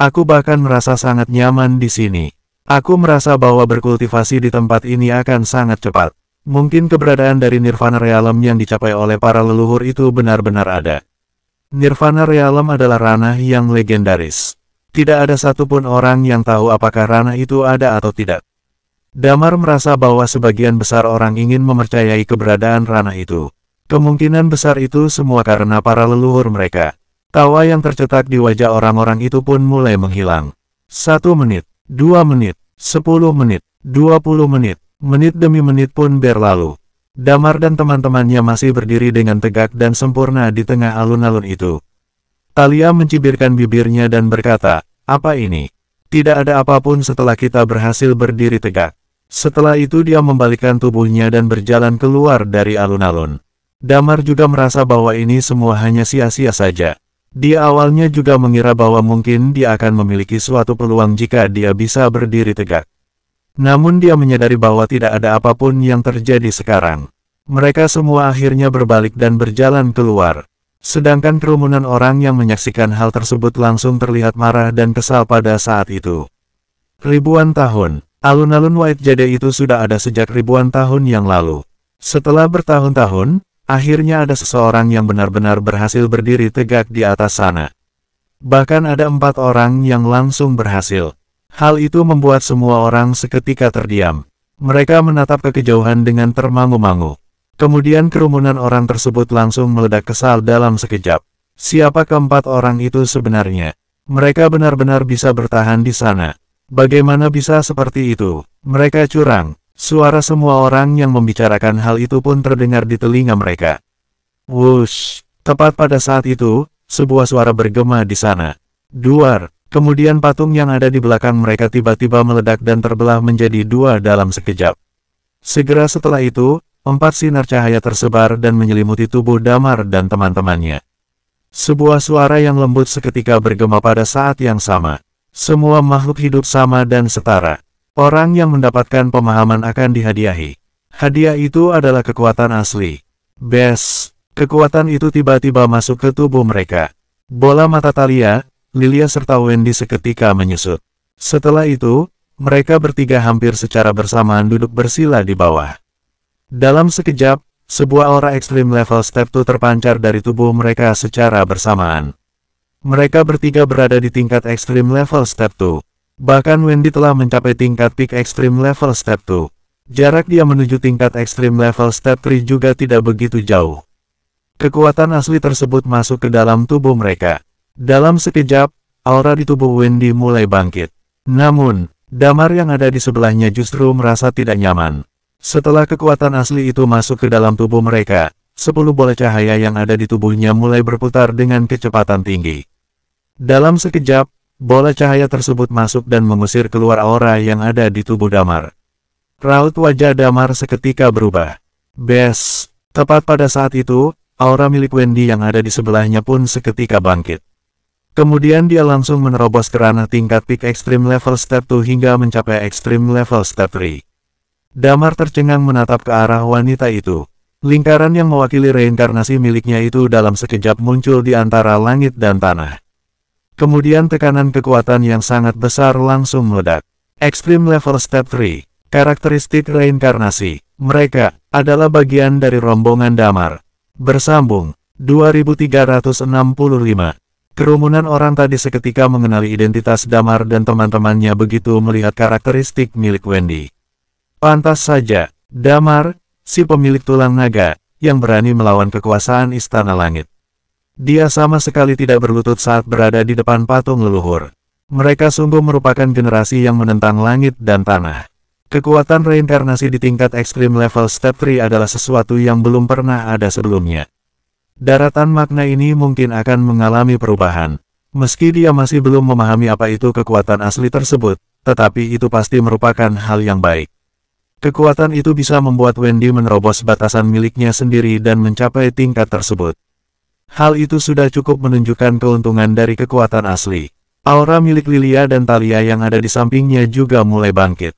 Aku bahkan merasa sangat nyaman di sini. Aku merasa bahwa berkultivasi di tempat ini akan sangat cepat. Mungkin keberadaan dari Nirvana Realm yang dicapai oleh para leluhur itu benar-benar ada. Nirvana Realm adalah ranah yang legendaris. Tidak ada satupun orang yang tahu apakah ranah itu ada atau tidak. Damar merasa bahwa sebagian besar orang ingin mempercayai keberadaan ranah itu. Kemungkinan besar itu semua karena para leluhur mereka. Tawa yang tercetak di wajah orang-orang itu pun mulai menghilang. 1 menit, 2 menit, 10 menit, 20 menit. Menit demi menit pun berlalu. Damar dan teman-temannya masih berdiri dengan tegak dan sempurna di tengah alun-alun itu. Thalia mencibirkan bibirnya dan berkata, "Apa ini? Tidak ada apapun setelah kita berhasil berdiri tegak." Setelah itu dia membalikkan tubuhnya dan berjalan keluar dari alun-alun. Damar juga merasa bahwa ini semua hanya sia-sia saja. Dia awalnya juga mengira bahwa mungkin dia akan memiliki suatu peluang jika dia bisa berdiri tegak. Namun dia menyadari bahwa tidak ada apapun yang terjadi sekarang. Mereka semua akhirnya berbalik dan berjalan keluar. Sedangkan kerumunan orang yang menyaksikan hal tersebut langsung terlihat marah dan kesal pada saat itu. Ribuan tahun, alun-alun White Jade itu sudah ada sejak ribuan tahun yang lalu. Setelah bertahun-tahun, akhirnya ada seseorang yang benar-benar berhasil berdiri tegak di atas sana. Bahkan ada 4 orang yang langsung berhasil. Hal itu membuat semua orang seketika terdiam. Mereka menatap ke kejauhan dengan termangu-mangu. Kemudian kerumunan orang tersebut langsung meledak kesal dalam sekejap. Siapa keempat orang itu sebenarnya? Mereka benar-benar bisa bertahan di sana. Bagaimana bisa seperti itu? Mereka curang. Suara semua orang yang membicarakan hal itu pun terdengar di telinga mereka. Wush! Tepat pada saat itu, sebuah suara bergema di sana. Duar! Kemudian patung yang ada di belakang mereka tiba-tiba meledak dan terbelah menjadi 2 dalam sekejap. Segera setelah itu, 4 sinar cahaya tersebar dan menyelimuti tubuh Damar dan teman-temannya. Sebuah suara yang lembut seketika bergema pada saat yang sama. Semua makhluk hidup sama dan setara. Orang yang mendapatkan pemahaman akan dihadiahi. Hadiah itu adalah kekuatan asli. Bes! Kekuatan itu tiba-tiba masuk ke tubuh mereka. Bola mata Thalia, Lilia serta Wendy seketika menyusut. Setelah itu, mereka bertiga hampir secara bersamaan duduk bersila di bawah. Dalam sekejap, sebuah aura ekstrim level step 2 terpancar dari tubuh mereka secara bersamaan. Mereka bertiga berada di tingkat ekstrim level step 2. Bahkan Wendy telah mencapai tingkat peak ekstrim level step 2. Jarak dia menuju tingkat ekstrim level step 3 juga tidak begitu jauh. Kekuatan asli tersebut masuk ke dalam tubuh mereka. Dalam sekejap, aura di tubuh Wendy mulai bangkit. Namun, Damar yang ada di sebelahnya justru merasa tidak nyaman. Setelah kekuatan asli itu masuk ke dalam tubuh mereka, 10 bola cahaya yang ada di tubuhnya mulai berputar dengan kecepatan tinggi. Dalam sekejap, bola cahaya tersebut masuk dan mengusir keluar aura yang ada di tubuh Damar. Raut wajah Damar seketika berubah. Bes! Tepat pada saat itu, aura milik Wendy yang ada di sebelahnya pun seketika bangkit. Kemudian dia langsung menerobos ke ranah tingkat peak extreme level step 2 hingga mencapai extreme level step 3. Damar tercengang menatap ke arah wanita itu. Lingkaran yang mewakili reinkarnasi miliknya itu dalam sekejap muncul di antara langit dan tanah. Kemudian tekanan kekuatan yang sangat besar langsung meledak. Extreme level step 3. Karakteristik reinkarnasi. Mereka adalah bagian dari rombongan Damar. Bersambung. 2365. Kerumunan orang tadi seketika mengenali identitas Damar dan teman-temannya begitu melihat karakteristik milik Wendy. Pantas saja, Damar, si pemilik tulang naga, yang berani melawan kekuasaan Istana Langit. Dia sama sekali tidak berlutut saat berada di depan patung leluhur. Mereka sungguh merupakan generasi yang menentang langit dan tanah. Kekuatan reinkarnasi di tingkat ekstrim level step 3 adalah sesuatu yang belum pernah ada sebelumnya. Daratan makna ini mungkin akan mengalami perubahan. Meski dia masih belum memahami apa itu kekuatan asli tersebut, tetapi itu pasti merupakan hal yang baik. Kekuatan itu bisa membuat Wendy menerobos batasan miliknya sendiri dan mencapai tingkat tersebut. Hal itu sudah cukup menunjukkan keuntungan dari kekuatan asli. Aura milik Lilia dan Thalia yang ada di sampingnya juga mulai bangkit.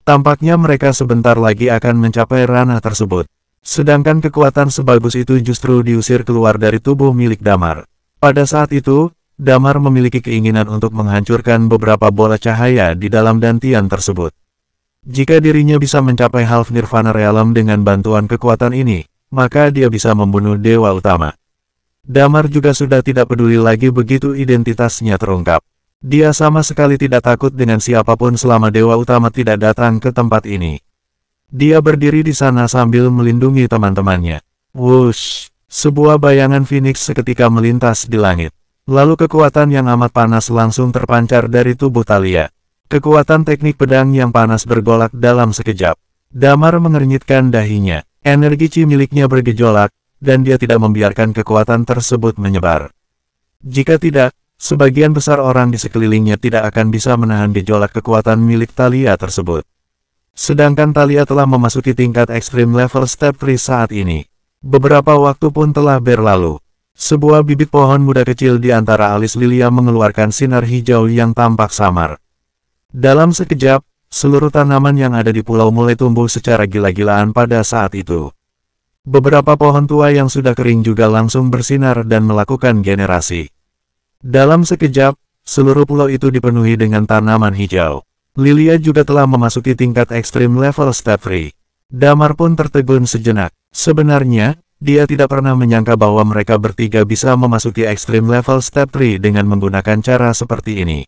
Tampaknya mereka sebentar lagi akan mencapai ranah tersebut. Sedangkan kekuatan sebagus itu justru diusir keluar dari tubuh milik Damar. Pada saat itu, Damar memiliki keinginan untuk menghancurkan beberapa bola cahaya di dalam dantian tersebut. Jika dirinya bisa mencapai Half Nirvana Realm dengan bantuan kekuatan ini, maka dia bisa membunuh Dewa Utama. Damar juga sudah tidak peduli lagi begitu identitasnya terungkap. Dia sama sekali tidak takut dengan siapapun selama Dewa Utama tidak datang ke tempat ini. Dia berdiri di sana sambil melindungi teman-temannya. Wush! Sebuah bayangan Phoenix seketika melintas di langit. Lalu kekuatan yang amat panas langsung terpancar dari tubuh Thalia. Kekuatan teknik pedang yang panas bergolak dalam sekejap. Damar mengernyitkan dahinya. Energi chi miliknya bergejolak, dan dia tidak membiarkan kekuatan tersebut menyebar. Jika tidak, sebagian besar orang di sekelilingnya tidak akan bisa menahan gejolak kekuatan milik Thalia tersebut. Sedangkan Thalia telah memasuki tingkat ekstrim level step 3 saat ini. Beberapa waktu pun telah berlalu. Sebuah bibit pohon muda kecil di antara alis Lilia mengeluarkan sinar hijau yang tampak samar. Dalam sekejap, seluruh tanaman yang ada di pulau mulai tumbuh secara gila-gilaan pada saat itu. Beberapa pohon tua yang sudah kering juga langsung bersinar dan melakukan generasi. Dalam sekejap, seluruh pulau itu dipenuhi dengan tanaman hijau. Lilia juga telah memasuki tingkat ekstrim level step 3. Damar pun tertegun sejenak. Sebenarnya, dia tidak pernah menyangka bahwa mereka bertiga bisa memasuki ekstrim level step 3 dengan menggunakan cara seperti ini.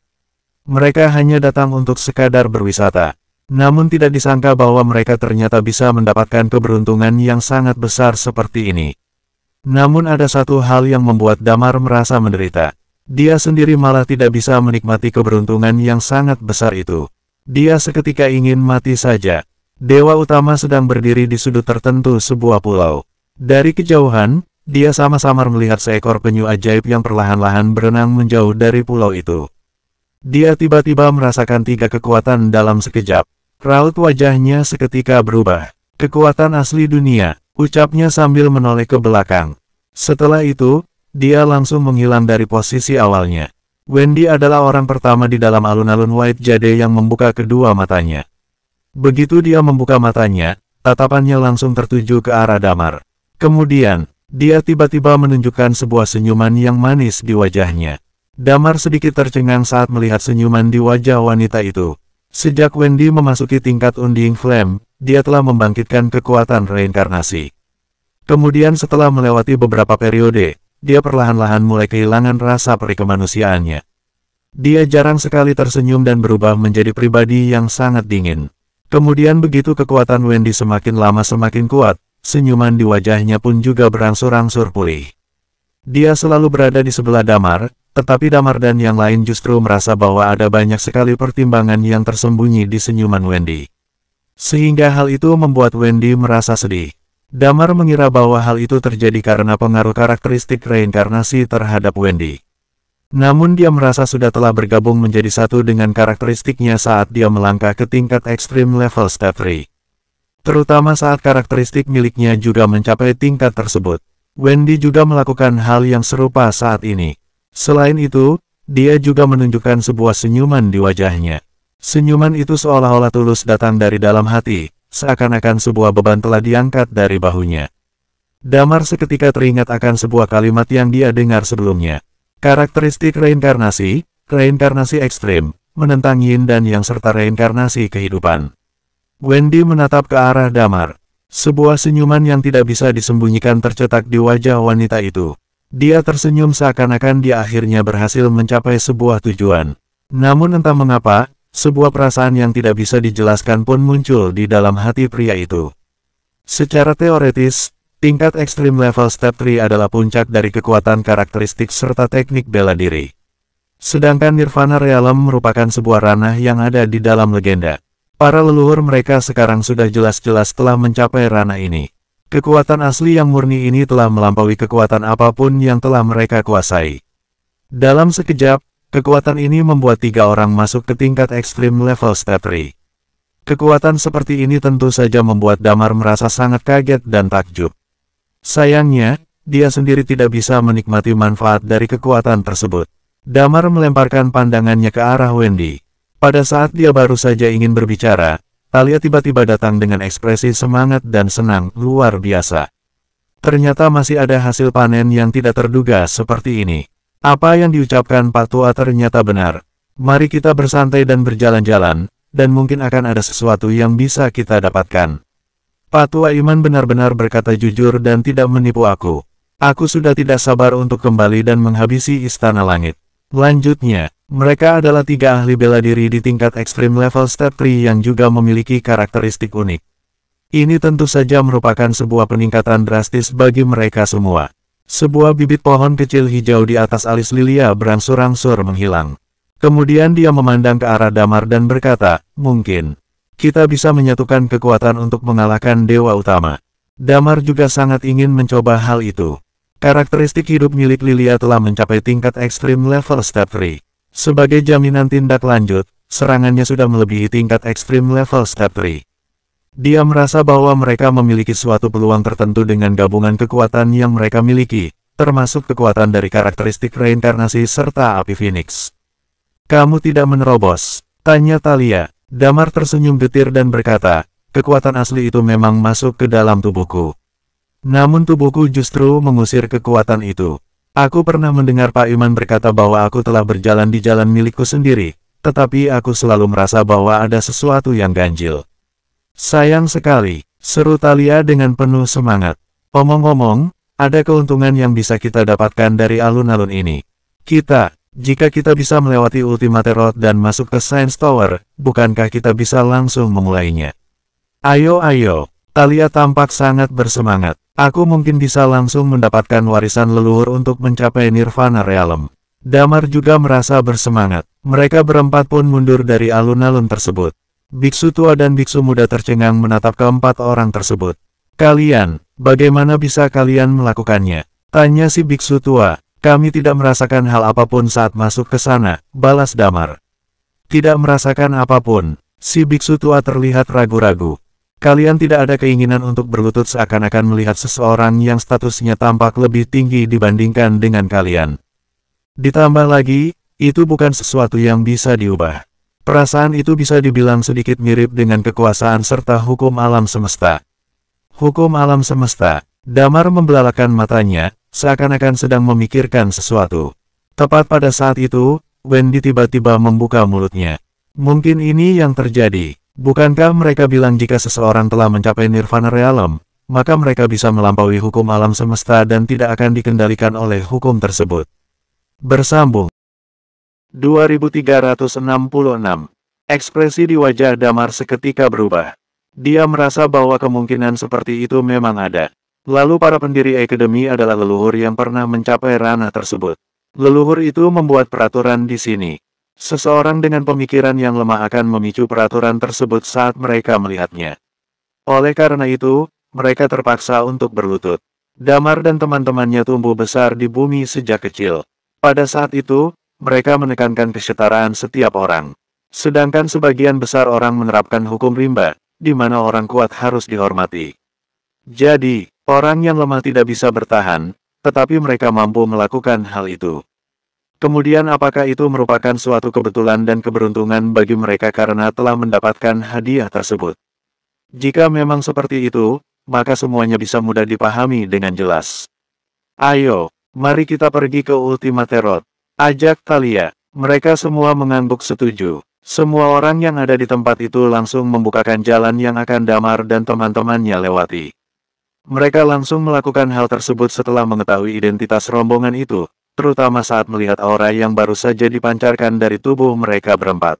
Mereka hanya datang untuk sekadar berwisata. Namun tidak disangka bahwa mereka ternyata bisa mendapatkan keberuntungan yang sangat besar seperti ini. Namun ada satu hal yang membuat Damar merasa menderita. Dia sendiri malah tidak bisa menikmati keberuntungan yang sangat besar itu. Dia seketika ingin mati saja. Dewa Utama sedang berdiri di sudut tertentu sebuah pulau. Dari kejauhan, dia sama-sama melihat seekor penyu ajaib yang perlahan-lahan berenang menjauh dari pulau itu. Dia tiba-tiba merasakan 3 kekuatan dalam sekejap. Raut wajahnya seketika berubah. Kekuatan asli dunia, ucapnya sambil menoleh ke belakang. Setelah itu, dia langsung menghilang dari posisi awalnya. Wendy adalah orang pertama di dalam alun-alun White Jade yang membuka kedua matanya. Begitu dia membuka matanya, tatapannya langsung tertuju ke arah Damar. Kemudian, dia tiba-tiba menunjukkan sebuah senyuman yang manis di wajahnya. Damar sedikit tercengang saat melihat senyuman di wajah wanita itu. Sejak Wendy memasuki tingkat Undying Flame, dia telah membangkitkan kekuatan reinkarnasi. Kemudian setelah melewati beberapa periode, dia perlahan-lahan mulai kehilangan rasa peri kemanusiaannya. Dia jarang sekali tersenyum dan berubah menjadi pribadi yang sangat dingin. Kemudian begitu kekuatan Wendy semakin lama semakin kuat, senyuman di wajahnya pun juga berangsur-angsur pulih. Dia selalu berada di sebelah Damar, tetapi Damar dan yang lain justru merasa bahwa ada banyak sekali pertimbangan yang tersembunyi di senyuman Wendy. Sehingga hal itu membuat Wendy merasa sedih. Damar mengira bahwa hal itu terjadi karena pengaruh karakteristik reinkarnasi terhadap Wendy. Namun dia merasa sudah telah bergabung menjadi satu dengan karakteristiknya saat dia melangkah ke tingkat ekstrim level step 3. Terutama saat karakteristik miliknya juga mencapai tingkat tersebut. Wendy juga melakukan hal yang serupa saat ini. Selain itu, dia juga menunjukkan sebuah senyuman di wajahnya. Senyuman itu seolah-olah tulus datang dari dalam hati. Seakan-akan sebuah beban telah diangkat dari bahunya. Damar seketika teringat akan sebuah kalimat yang dia dengar sebelumnya. Karakteristik reinkarnasi, reinkarnasi ekstrim, menentang yin dan yang serta reinkarnasi kehidupan. Wendy menatap ke arah Damar. Sebuah senyuman yang tidak bisa disembunyikan tercetak di wajah wanita itu. Dia tersenyum seakan-akan dia akhirnya berhasil mencapai sebuah tujuan. Namun entah mengapa, sebuah perasaan yang tidak bisa dijelaskan pun muncul di dalam hati pria itu. Secara teoretis, tingkat ekstrim level step 3 adalah puncak dari kekuatan karakteristik serta teknik bela diri. Sedangkan Nirvana Realm merupakan sebuah ranah yang ada di dalam legenda. Para leluhur mereka sekarang sudah jelas-jelas telah mencapai ranah ini. Kekuatan asli yang murni ini telah melampaui kekuatan apapun yang telah mereka kuasai. Dalam sekejap, kekuatan ini membuat 3 orang masuk ke tingkat ekstrim level step 3. Kekuatan seperti ini tentu saja membuat Damar merasa sangat kaget dan takjub. Sayangnya, dia sendiri tidak bisa menikmati manfaat dari kekuatan tersebut. Damar melemparkan pandangannya ke arah Wendy. Pada saat dia baru saja ingin berbicara, Talia tiba-tiba datang dengan ekspresi semangat dan senang, luar biasa. Ternyata masih ada hasil panen yang tidak terduga seperti ini. Apa yang diucapkan Pak Tua ternyata benar. Mari kita bersantai dan berjalan-jalan, dan mungkin akan ada sesuatu yang bisa kita dapatkan. Pak Tua Iman benar-benar berkata jujur dan tidak menipu aku. Aku sudah tidak sabar untuk kembali dan menghabisi Istana Langit. Lanjutnya, mereka adalah 3 ahli bela diri di tingkat ekstrim level step 3 yang juga memiliki karakteristik unik. Ini tentu saja merupakan sebuah peningkatan drastis bagi mereka semua. Sebuah bibit pohon kecil hijau di atas alis Lilia berangsur-angsur menghilang. Kemudian dia memandang ke arah Damar dan berkata, mungkin kita bisa menyatukan kekuatan untuk mengalahkan Dewa Utama. Damar juga sangat ingin mencoba hal itu. Karakteristik hidup milik Lilia telah mencapai tingkat ekstrim level step 3. Sebagai jaminan tindak lanjut, serangannya sudah melebihi tingkat ekstrim level step 3. Dia merasa bahwa mereka memiliki suatu peluang tertentu dengan gabungan kekuatan yang mereka miliki, termasuk kekuatan dari karakteristik reinkarnasi serta api Phoenix. Kamu tidak menerobos? Tanya Talia. Damar tersenyum getir dan berkata, kekuatan asli itu memang masuk ke dalam tubuhku. Namun tubuhku justru mengusir kekuatan itu. Aku pernah mendengar Pak Iman berkata bahwa aku telah berjalan di jalan milikku sendiri, tetapi aku selalu merasa bahwa ada sesuatu yang ganjil. Sayang sekali, seru Talia dengan penuh semangat. Omong-omong, ada keuntungan yang bisa kita dapatkan dari alun-alun ini. Jika kita bisa melewati Ultimate Road dan masuk ke Science Tower, bukankah kita bisa langsung memulainya? Ayo, Talia tampak sangat bersemangat. Aku mungkin bisa langsung mendapatkan warisan leluhur untuk mencapai Nirvana Realm. Damar juga merasa bersemangat. Mereka berempat pun mundur dari alun-alun tersebut. Biksu tua dan biksu muda tercengang menatap keempat orang tersebut. Kalian, bagaimana bisa kalian melakukannya? Tanya si biksu tua. Kami tidak merasakan hal apapun saat masuk ke sana, balas Damar. Tidak merasakan apapun. Si biksu tua terlihat ragu-ragu. Kalian tidak ada keinginan untuk berlutut seakan-akan melihat seseorang yang statusnya tampak lebih tinggi dibandingkan dengan kalian. Ditambah lagi, itu bukan sesuatu yang bisa diubah. Perasaan itu bisa dibilang sedikit mirip dengan kekuasaan serta hukum alam semesta. Hukum alam semesta. Damar membelalakan matanya, seakan-akan sedang memikirkan sesuatu. Tepat pada saat itu, Wendy tiba-tiba membuka mulutnya. Mungkin ini yang terjadi. Bukankah mereka bilang jika seseorang telah mencapai Nirvana Realm, maka mereka bisa melampaui hukum alam semesta dan tidak akan dikendalikan oleh hukum tersebut. Bersambung. 2366. Ekspresi di wajah Damar seketika berubah. Dia merasa bahwa kemungkinan seperti itu memang ada. Lalu para pendiri akademi adalah leluhur yang pernah mencapai ranah tersebut. Leluhur itu membuat peraturan di sini. Seseorang dengan pemikiran yang lemah akan memicu peraturan tersebut saat mereka melihatnya. Oleh karena itu, mereka terpaksa untuk berlutut. Damar dan teman-temannya tumbuh besar di bumi sejak kecil. Pada saat itu, mereka menekankan kesetaraan setiap orang. Sedangkan sebagian besar orang menerapkan hukum rimba, di mana orang kuat harus dihormati. Jadi, orang yang lemah tidak bisa bertahan, tetapi mereka mampu melakukan hal itu. Kemudian apakah itu merupakan suatu kebetulan dan keberuntungan bagi mereka karena telah mendapatkan hadiah tersebut? Jika memang seperti itu, maka semuanya bisa mudah dipahami dengan jelas. Ayo, mari kita pergi ke Ultimate Road. Ajak Talia. Mereka semua mengangguk setuju. Semua orang yang ada di tempat itu langsung membukakan jalan yang akan Damar dan teman-temannya lewati. Mereka langsung melakukan hal tersebut setelah mengetahui identitas rombongan itu, terutama saat melihat aura yang baru saja dipancarkan dari tubuh mereka berempat.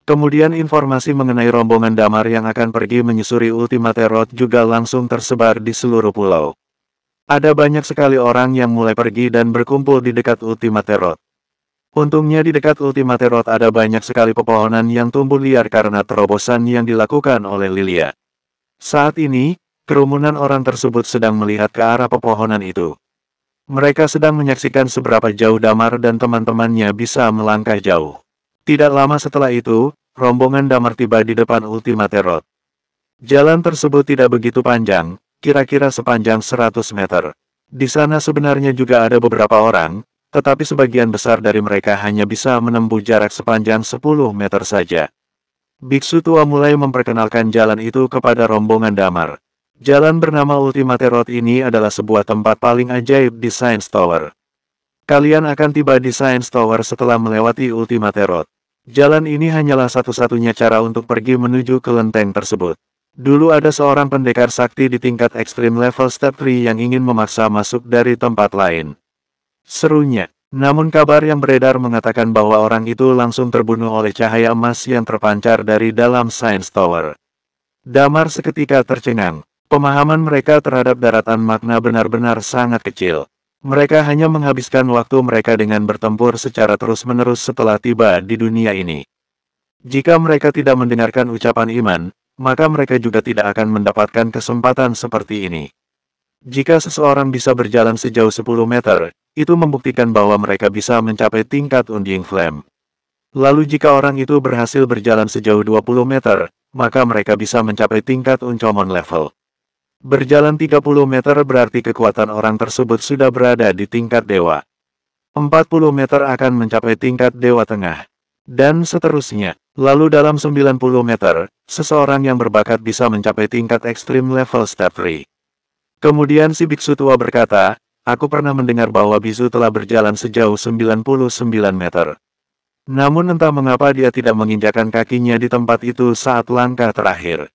Kemudian informasi mengenai rombongan Damar yang akan pergi menyusuri Ultimate Road juga langsung tersebar di seluruh pulau. Ada banyak sekali orang yang mulai pergi dan berkumpul di dekat Ultimate Road. Untungnya di dekat Ultimate Road ada banyak sekali pepohonan yang tumbuh liar karena terobosan yang dilakukan oleh Lilia. Saat ini, kerumunan orang tersebut sedang melihat ke arah pepohonan itu. Mereka sedang menyaksikan seberapa jauh Damar dan teman-temannya bisa melangkah jauh. Tidak lama setelah itu, rombongan Damar tiba di depan Ultimate Road. Jalan tersebut tidak begitu panjang, kira-kira sepanjang 100 meter. Di sana sebenarnya juga ada beberapa orang, tetapi sebagian besar dari mereka hanya bisa menempuh jarak sepanjang 10 meter saja. Biksu tua mulai memperkenalkan jalan itu kepada rombongan Damar. Jalan bernama Ultimate Road ini adalah sebuah tempat paling ajaib di Science Tower. Kalian akan tiba di Science Tower setelah melewati Ultimate Road. Jalan ini hanyalah satu-satunya cara untuk pergi menuju ke lenteng tersebut. Dulu ada seorang pendekar sakti di tingkat ekstrim level Step 3 yang ingin memaksa masuk dari tempat lain. Serunya. Namun kabar yang beredar mengatakan bahwa orang itu langsung terbunuh oleh cahaya emas yang terpancar dari dalam Science Tower. Damar seketika tercengang. Pemahaman mereka terhadap daratan makna benar-benar sangat kecil. Mereka hanya menghabiskan waktu mereka dengan bertempur secara terus-menerus setelah tiba di dunia ini. Jika mereka tidak mendengarkan ucapan iman, maka mereka juga tidak akan mendapatkan kesempatan seperti ini. Jika seseorang bisa berjalan sejauh 10 meter, itu membuktikan bahwa mereka bisa mencapai tingkat Undying Flame. Lalu jika orang itu berhasil berjalan sejauh 20 meter, maka mereka bisa mencapai tingkat Uncomon level. Berjalan 30 meter berarti kekuatan orang tersebut sudah berada di tingkat dewa. 40 meter akan mencapai tingkat dewa tengah. Dan seterusnya. Lalu dalam 90 meter, seseorang yang berbakat bisa mencapai tingkat ekstrim level Step 3. Kemudian si biksu tua berkata, aku pernah mendengar bahwa bisu telah berjalan sejauh 99 meter. Namun entah mengapa dia tidak menginjakkan kakinya di tempat itu saat langkah terakhir.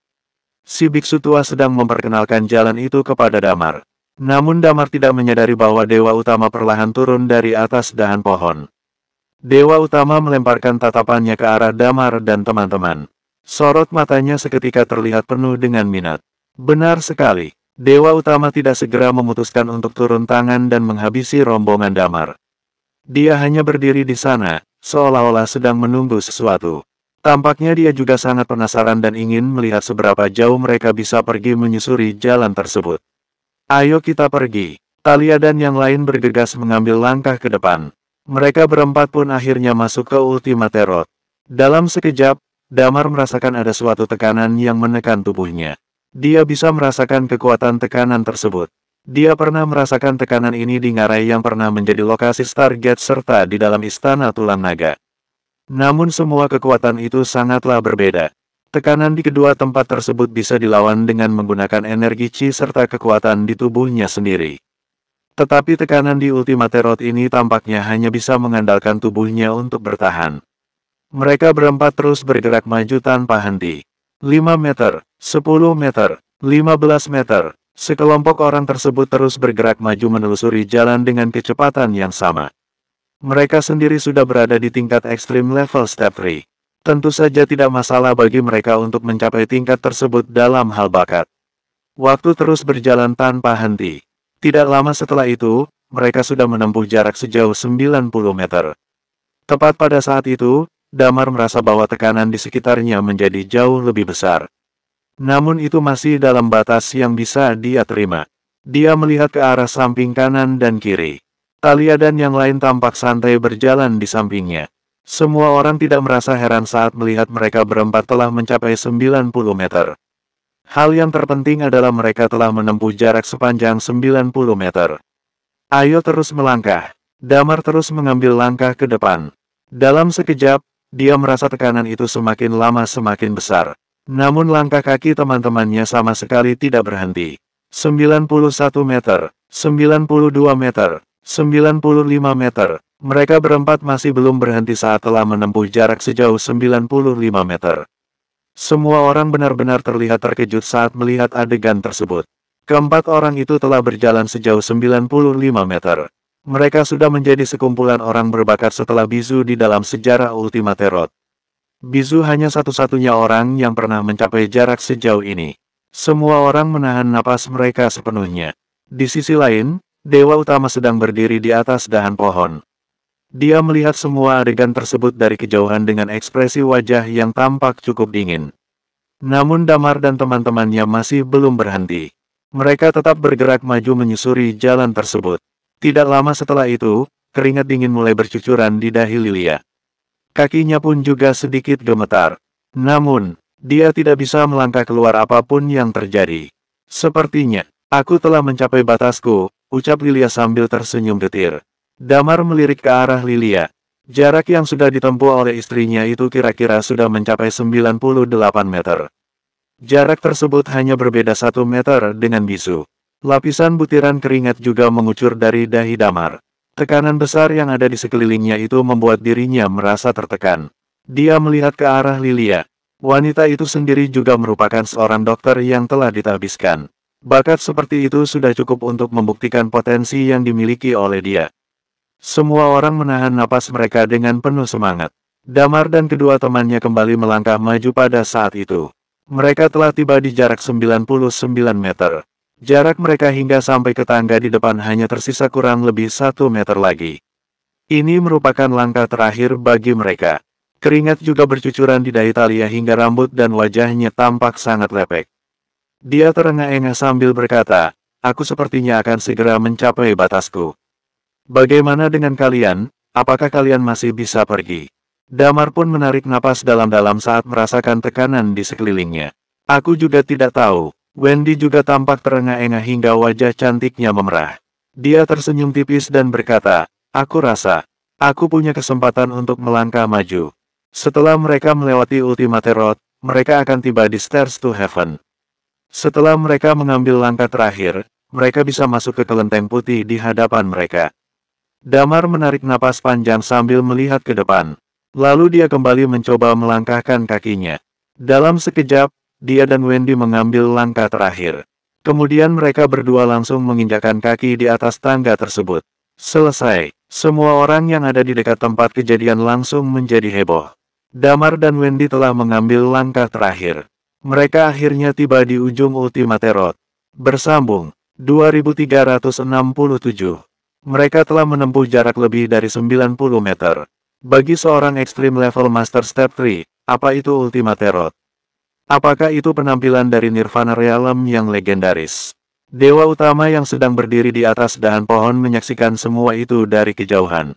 Si biksu tua sedang memperkenalkan jalan itu kepada Damar. Namun Damar tidak menyadari bahwa Dewa Utama perlahan turun dari atas dahan pohon. Dewa Utama melemparkan tatapannya ke arah Damar dan teman-teman. Sorot matanya seketika terlihat penuh dengan minat. Benar sekali. Dewa Utama tidak segera memutuskan untuk turun tangan dan menghabisi rombongan Damar. Dia hanya berdiri di sana, seolah-olah sedang menunggu sesuatu. Tampaknya dia juga sangat penasaran dan ingin melihat seberapa jauh mereka bisa pergi menyusuri jalan tersebut. Ayo kita pergi. Talia dan yang lain bergegas mengambil langkah ke depan. Mereka berempat pun akhirnya masuk ke Ultimate Road. Dalam sekejap, Damar merasakan ada suatu tekanan yang menekan tubuhnya. Dia bisa merasakan kekuatan tekanan tersebut. Dia pernah merasakan tekanan ini di ngarai yang pernah menjadi lokasi Stargate serta di dalam Istana Tulang Naga. Namun semua kekuatan itu sangatlah berbeda. Tekanan di kedua tempat tersebut bisa dilawan dengan menggunakan energi Chi serta kekuatan di tubuhnya sendiri. Tetapi tekanan di Ultimate Road ini tampaknya hanya bisa mengandalkan tubuhnya untuk bertahan. Mereka berempat terus bergerak maju tanpa henti. 5 meter, 10 meter, 15 meter. Sekelompok orang tersebut terus bergerak maju menelusuri jalan dengan kecepatan yang sama. Mereka sendiri sudah berada di tingkat ekstrim level Step 3. Tentu saja tidak masalah bagi mereka untuk mencapai tingkat tersebut dalam hal bakat. Waktu terus berjalan tanpa henti. Tidak lama setelah itu, mereka sudah menempuh jarak sejauh 90 meter. Tepat pada saat itu, Damar merasa bahwa tekanan di sekitarnya menjadi jauh lebih besar. Namun itu masih dalam batas yang bisa dia terima. Dia melihat ke arah samping kanan dan kiri. Talia dan yang lain tampak santai berjalan di sampingnya. Semua orang tidak merasa heran saat melihat mereka berempat telah mencapai 90 meter. Hal yang terpenting adalah mereka telah menempuh jarak sepanjang 90 meter. Ayo terus melangkah. Damar terus mengambil langkah ke depan. Dalam sekejap, dia merasa tekanan itu semakin lama semakin besar. Namun langkah kaki teman-temannya sama sekali tidak berhenti. 91 meter, 92 meter, 95 meter. Mereka berempat masih belum berhenti saat telah menempuh jarak sejauh 95 meter. Semua orang benar-benar terlihat terkejut saat melihat adegan tersebut. Keempat orang itu telah berjalan sejauh 95 meter. Mereka sudah menjadi sekumpulan orang berbakat setelah Bizu di dalam sejarah Ultimate Road. Bizu hanya satu-satunya orang yang pernah mencapai jarak sejauh ini. Semua orang menahan napas mereka sepenuhnya. Di sisi lain, Dewa Utama sedang berdiri di atas dahan pohon. Dia melihat semua adegan tersebut dari kejauhan dengan ekspresi wajah yang tampak cukup dingin. Namun Damar dan teman-temannya masih belum berhenti. Mereka tetap bergerak maju menyusuri jalan tersebut. Tidak lama setelah itu, keringat dingin mulai bercucuran di dahi Lilia. Kakinya pun juga sedikit gemetar. Namun, dia tidak bisa melangkah keluar apapun yang terjadi. Sepertinya, aku telah mencapai batasku, ucap Lilia sambil tersenyum getir. Damar melirik ke arah Lilia. Jarak yang sudah ditempuh oleh istrinya itu kira-kira sudah mencapai 98 meter. Jarak tersebut hanya berbeda 1 meter dengan bisu. Lapisan butiran keringat juga mengucur dari dahi Damar. Tekanan besar yang ada di sekelilingnya itu membuat dirinya merasa tertekan. Dia melihat ke arah Lilia. Wanita itu sendiri juga merupakan seorang dokter yang telah ditahbiskan. Bakat seperti itu sudah cukup untuk membuktikan potensi yang dimiliki oleh dia. Semua orang menahan napas mereka dengan penuh semangat. Damar dan kedua temannya kembali melangkah maju pada saat itu. Mereka telah tiba di jarak 99 meter. Jarak mereka hingga sampai ke tangga di depan hanya tersisa kurang lebih 1 meter lagi. Ini merupakan langkah terakhir bagi mereka. Keringat juga bercucuran di dahi Talia hingga rambut dan wajahnya tampak sangat lepek. Dia terengah-engah sambil berkata, "Aku sepertinya akan segera mencapai batasku. Bagaimana dengan kalian? Apakah kalian masih bisa pergi?" Damar pun menarik napas dalam-dalam saat merasakan tekanan di sekelilingnya. "Aku juga tidak tahu." Wendy juga tampak terengah-engah hingga wajah cantiknya memerah. Dia tersenyum tipis dan berkata, "Aku rasa, aku punya kesempatan untuk melangkah maju." Setelah mereka melewati Ultimate Road, mereka akan tiba di Stairs to Heaven. Setelah mereka mengambil langkah terakhir, mereka bisa masuk ke kelenteng putih di hadapan mereka. Damar menarik napas panjang sambil melihat ke depan. Lalu dia kembali mencoba melangkahkan kakinya. Dalam sekejap, dia dan Wendy mengambil langkah terakhir. Kemudian mereka berdua langsung menginjakkan kaki di atas tangga tersebut. Selesai. Semua orang yang ada di dekat tempat kejadian langsung menjadi heboh. Damar dan Wendy telah mengambil langkah terakhir. Mereka akhirnya tiba di ujung Ultimate Road. Bersambung. 2367. Mereka telah menempuh jarak lebih dari 90 meter. Bagi seorang Extreme Level Master Step 3, apa itu Ultimate Road? Apakah itu penampilan dari Nirvana Realm yang legendaris? Dewa utama yang sedang berdiri di atas dahan pohon menyaksikan semua itu dari kejauhan.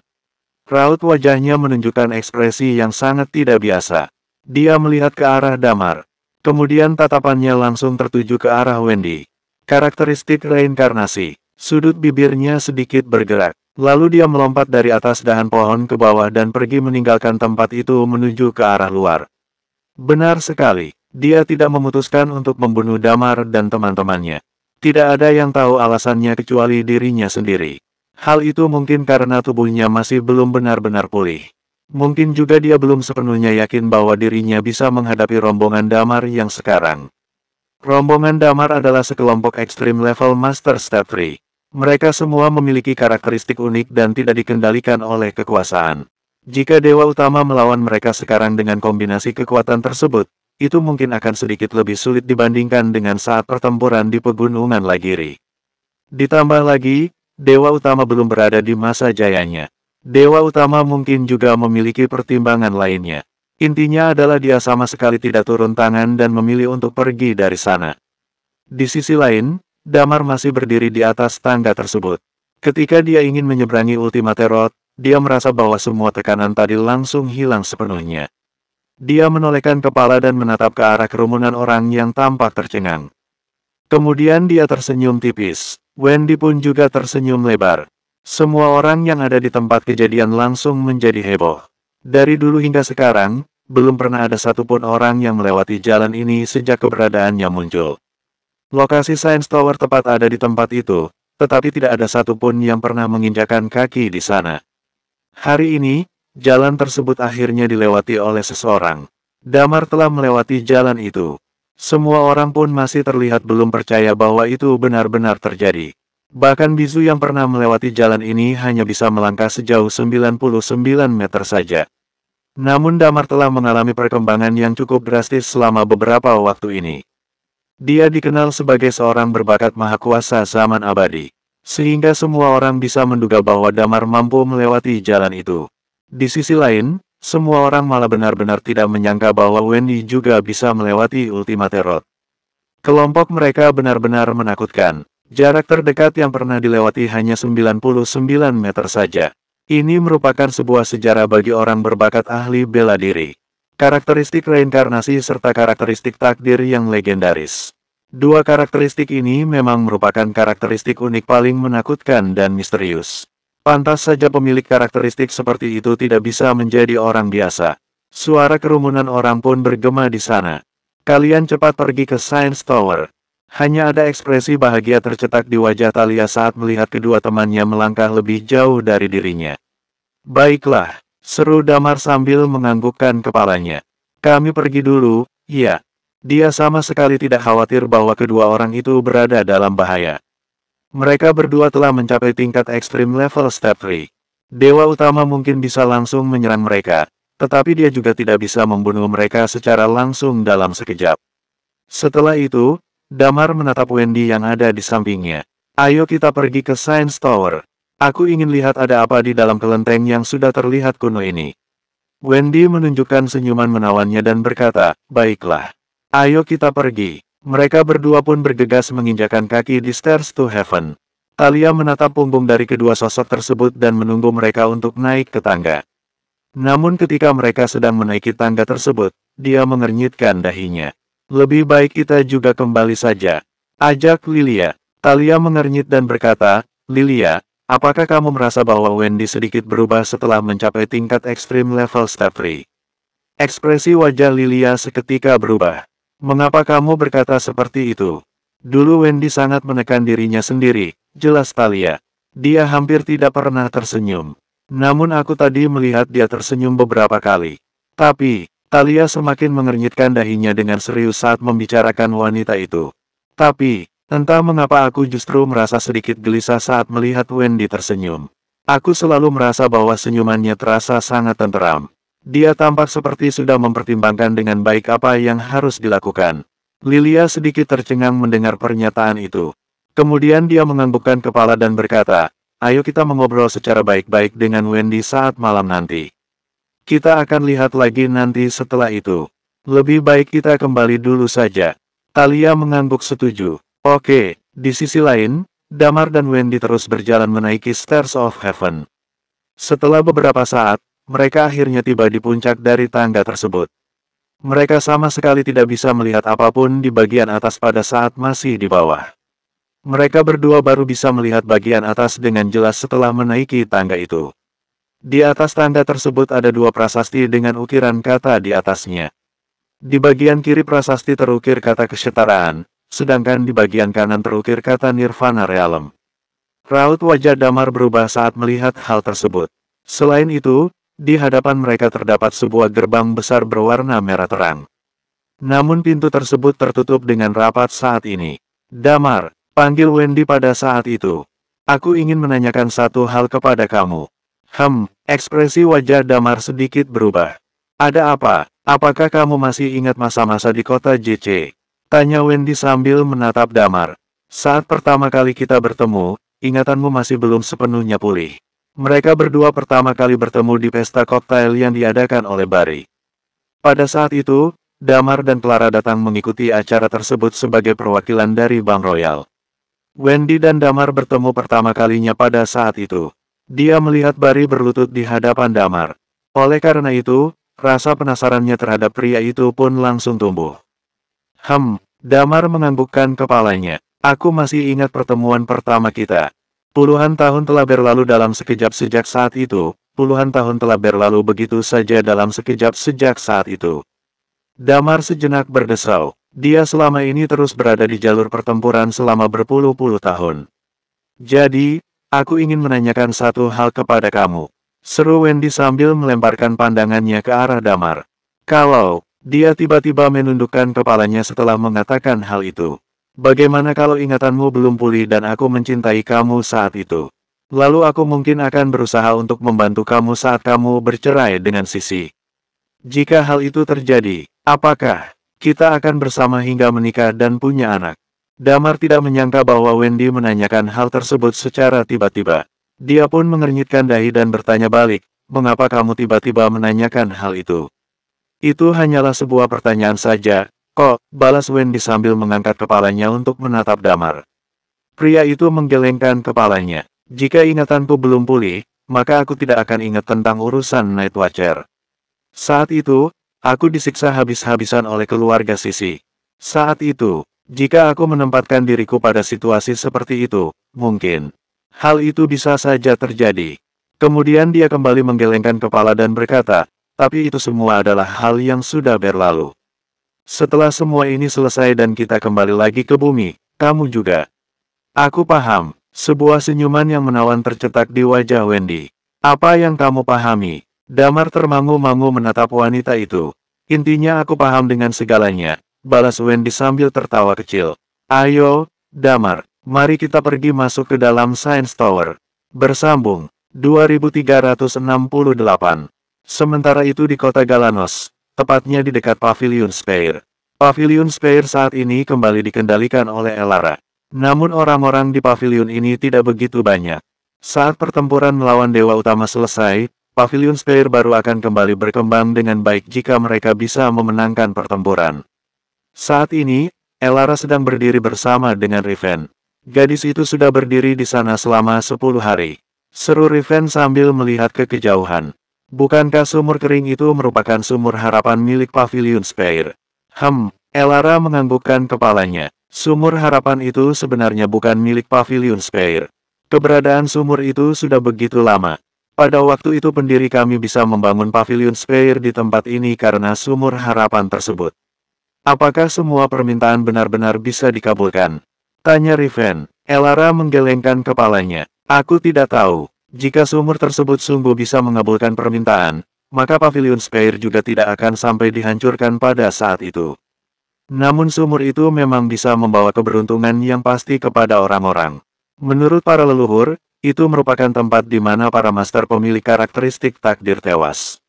Raut wajahnya menunjukkan ekspresi yang sangat tidak biasa. Dia melihat ke arah Damar. Kemudian tatapannya langsung tertuju ke arah Wendy. Karakteristik reinkarnasi. Sudut bibirnya sedikit bergerak. Lalu dia melompat dari atas dahan pohon ke bawah dan pergi meninggalkan tempat itu menuju ke arah luar. Benar sekali. Dia tidak memutuskan untuk membunuh Damar dan teman-temannya. Tidak ada yang tahu alasannya kecuali dirinya sendiri. Hal itu mungkin karena tubuhnya masih belum benar-benar pulih. Mungkin juga dia belum sepenuhnya yakin bahwa dirinya bisa menghadapi rombongan Damar yang sekarang. Rombongan Damar adalah sekelompok Extreme Level Master Step 3. Mereka semua memiliki karakteristik unik dan tidak dikendalikan oleh kekuasaan. Jika Dewa Utama melawan mereka sekarang dengan kombinasi kekuatan tersebut, itu mungkin akan sedikit lebih sulit dibandingkan dengan saat pertempuran di Pegunungan Lagiri. Ditambah lagi, Dewa Utama belum berada di masa jayanya. Dewa Utama mungkin juga memiliki pertimbangan lainnya. Intinya adalah dia sama sekali tidak turun tangan dan memilih untuk pergi dari sana. Di sisi lain, Damar masih berdiri di atas tangga tersebut. Ketika dia ingin menyeberangi Ultimate Road, dia merasa bahwa semua tekanan tadi langsung hilang sepenuhnya. Dia menolehkan kepala dan menatap ke arah kerumunan orang yang tampak tercengang. Kemudian dia tersenyum tipis. Wendy pun juga tersenyum lebar. Semua orang yang ada di tempat kejadian langsung menjadi heboh. Dari dulu hingga sekarang, belum pernah ada satupun orang yang melewati jalan ini sejak keberadaannya muncul. Lokasi Science Tower tepat ada di tempat itu, tetapi tidak ada satupun yang pernah menginjakan kaki di sana. Hari ini, jalan tersebut akhirnya dilewati oleh seseorang. Damar telah melewati jalan itu. Semua orang pun masih terlihat belum percaya bahwa itu benar-benar terjadi. Bahkan Bizu yang pernah melewati jalan ini hanya bisa melangkah sejauh 99 meter saja. Namun Damar telah mengalami perkembangan yang cukup drastis selama beberapa waktu ini. Dia dikenal sebagai seorang berbakat maha kuasa zaman abadi. Sehingga semua orang bisa menduga bahwa Damar mampu melewati jalan itu. Di sisi lain, semua orang malah benar-benar tidak menyangka bahwa Wendy juga bisa melewati Ultimate Road. Kelompok mereka benar-benar menakutkan. Jarak terdekat yang pernah dilewati hanya 99 meter saja. Ini merupakan sebuah sejarah bagi orang berbakat ahli bela diri. Karakteristik reinkarnasi serta karakteristik takdir yang legendaris. Dua karakteristik ini memang merupakan karakteristik unik paling menakutkan dan misterius. Pantas saja pemilik karakteristik seperti itu tidak bisa menjadi orang biasa. Suara kerumunan orang pun bergema di sana. Kalian cepat pergi ke Science Tower. Hanya ada ekspresi bahagia tercetak di wajah Thalia saat melihat kedua temannya melangkah lebih jauh dari dirinya. Baiklah, seru Damar sambil menganggukkan kepalanya. Kami pergi dulu, iya. Dia sama sekali tidak khawatir bahwa kedua orang itu berada dalam bahaya. Mereka berdua telah mencapai tingkat ekstrim level step 3. Dewa utama mungkin bisa langsung menyerang mereka, tetapi dia juga tidak bisa membunuh mereka secara langsung dalam sekejap. Setelah itu, Damar menatap Wendy yang ada di sampingnya. Ayo kita pergi ke Science Tower. Aku ingin lihat ada apa di dalam kelenteng yang sudah terlihat kuno ini. Wendy menunjukkan senyuman menawannya dan berkata, baiklah. Ayo kita pergi. Mereka berdua pun bergegas menginjakan kaki di Stairs to Heaven. Thalia menatap punggung dari kedua sosok tersebut dan menunggu mereka untuk naik ke tangga. Namun ketika mereka sedang menaiki tangga tersebut, dia mengernyitkan dahinya. Lebih baik kita juga kembali saja. Ajak Lilia. Thalia mengernyit dan berkata, Lilia, apakah kamu merasa bahwa Wendy sedikit berubah setelah mencapai tingkat ekstrim level step 3? Ekspresi wajah Lilia seketika berubah. Mengapa kamu berkata seperti itu? Dulu Wendy sangat menekan dirinya sendiri, jelas Thalia. Dia hampir tidak pernah tersenyum. Namun aku tadi melihat dia tersenyum beberapa kali. Tapi, Thalia semakin mengernyitkan dahinya dengan serius saat membicarakan wanita itu. Tapi, entah mengapa aku justru merasa sedikit gelisah saat melihat Wendy tersenyum. Aku selalu merasa bahwa senyumannya terasa sangat tenteram. Dia tampak seperti sudah mempertimbangkan dengan baik apa yang harus dilakukan. Lilia sedikit tercengang mendengar pernyataan itu. Kemudian dia menganggukkan kepala dan berkata, ayo kita mengobrol secara baik-baik dengan Wendy saat malam nanti. Kita akan lihat lagi nanti setelah itu. Lebih baik kita kembali dulu saja. Thalia mengangguk setuju. Oke, di sisi lain, Damar dan Wendy terus berjalan menaiki Stairs of Heaven. Setelah beberapa saat, mereka akhirnya tiba di puncak dari tangga tersebut. Mereka sama sekali tidak bisa melihat apapun di bagian atas pada saat masih di bawah. Mereka berdua baru bisa melihat bagian atas dengan jelas setelah menaiki tangga itu. Di atas tangga tersebut ada dua prasasti dengan ukiran kata di atasnya. Di bagian kiri prasasti terukir kata kesetaraan, sedangkan di bagian kanan terukir kata Nirvana Realm. Raut wajah Damar berubah saat melihat hal tersebut. Selain itu, di hadapan mereka terdapat sebuah gerbang besar berwarna merah terang. Namun pintu tersebut tertutup dengan rapat saat ini. Damar, panggil Wendy pada saat itu. Aku ingin menanyakan satu hal kepada kamu. Ekspresi wajah Damar sedikit berubah. Ada apa? Apakah kamu masih ingat masa-masa di kota JC? Tanya Wendy sambil menatap Damar. Saat pertama kali kita bertemu, ingatanmu masih belum sepenuhnya pulih. Mereka berdua pertama kali bertemu di pesta koktail yang diadakan oleh Barry. Pada saat itu, Damar dan Clara datang mengikuti acara tersebut sebagai perwakilan dari Bank Royal. Wendy dan Damar bertemu pertama kalinya pada saat itu. Dia melihat Barry berlutut di hadapan Damar. Oleh karena itu, rasa penasarannya terhadap pria itu pun langsung tumbuh. Damar menganggukkan kepalanya. Aku masih ingat pertemuan pertama kita. Puluhan tahun telah berlalu dalam sekejap sejak saat itu, puluhan tahun telah berlalu begitu saja dalam sekejap sejak saat itu. Damar sejenak berdesau. Dia selama ini terus berada di jalur pertempuran selama berpuluh-puluh tahun. Jadi, aku ingin menanyakan satu hal kepada kamu. Seru Wendy sambil melemparkan pandangannya ke arah Damar. Kalau, dia tiba-tiba menundukkan kepalanya setelah mengatakan hal itu. Bagaimana kalau ingatanmu belum pulih dan aku mencintai kamu saat itu? Lalu aku mungkin akan berusaha untuk membantu kamu saat kamu bercerai dengan Sisi. Jika hal itu terjadi, apakah kita akan bersama hingga menikah dan punya anak? Damar tidak menyangka bahwa Wendy menanyakan hal tersebut secara tiba-tiba. Dia pun mengernyitkan dahi dan bertanya balik, mengapa kamu tiba-tiba menanyakan hal itu? Itu hanyalah sebuah pertanyaan saja. Kok, balas Wendy sambil mengangkat kepalanya untuk menatap Damar. Pria itu menggelengkan kepalanya. Jika ingatanku belum pulih, maka aku tidak akan ingat tentang urusan Night Watcher. Saat itu, aku disiksa habis-habisan oleh keluarga Sisi. Saat itu, jika aku menempatkan diriku pada situasi seperti itu, mungkin Hal itu bisa saja terjadi. Kemudian dia kembali menggelengkan kepala dan berkata, tapi itu semua adalah hal yang sudah berlalu. Setelah semua ini selesai dan kita kembali lagi ke bumi, kamu juga. Aku paham. Sebuah senyuman yang menawan tercetak di wajah Wendy. Apa yang kamu pahami? Damar termangu-mangu menatap wanita itu. Intinya aku paham dengan segalanya, balas Wendy sambil tertawa kecil. Ayo, Damar, mari kita pergi masuk ke dalam Science Tower. Bersambung. 2368. Sementara itu di kota Galanos, tepatnya di dekat Pavilion Spire. Pavilion Spire saat ini kembali dikendalikan oleh Elara. Namun orang-orang di pavilion ini tidak begitu banyak. Saat pertempuran melawan Dewa Utama selesai, Pavilion Spire baru akan kembali berkembang dengan baik jika mereka bisa memenangkan pertempuran. Saat ini, Elara sedang berdiri bersama dengan Riven. Gadis itu sudah berdiri di sana selama 10 hari. Seru Riven sambil melihat ke kejauhan. Bukankah sumur kering itu merupakan sumur harapan milik Pavilion Spire? Elara menganggukkan kepalanya. Sumur harapan itu sebenarnya bukan milik Pavilion Spire. Keberadaan sumur itu sudah begitu lama. Pada waktu itu pendiri kami bisa membangun Pavilion Spire di tempat ini karena sumur harapan tersebut. Apakah semua permintaan benar-benar bisa dikabulkan? Tanya Riven. Elara menggelengkan kepalanya. Aku tidak tahu. Jika sumur tersebut sungguh bisa mengabulkan permintaan, maka Pavilion Spire juga tidak akan sampai dihancurkan pada saat itu. Namun sumur itu memang bisa membawa keberuntungan yang pasti kepada orang-orang. Menurut para leluhur, itu merupakan tempat di mana para master pemilik karakteristik takdir tewas.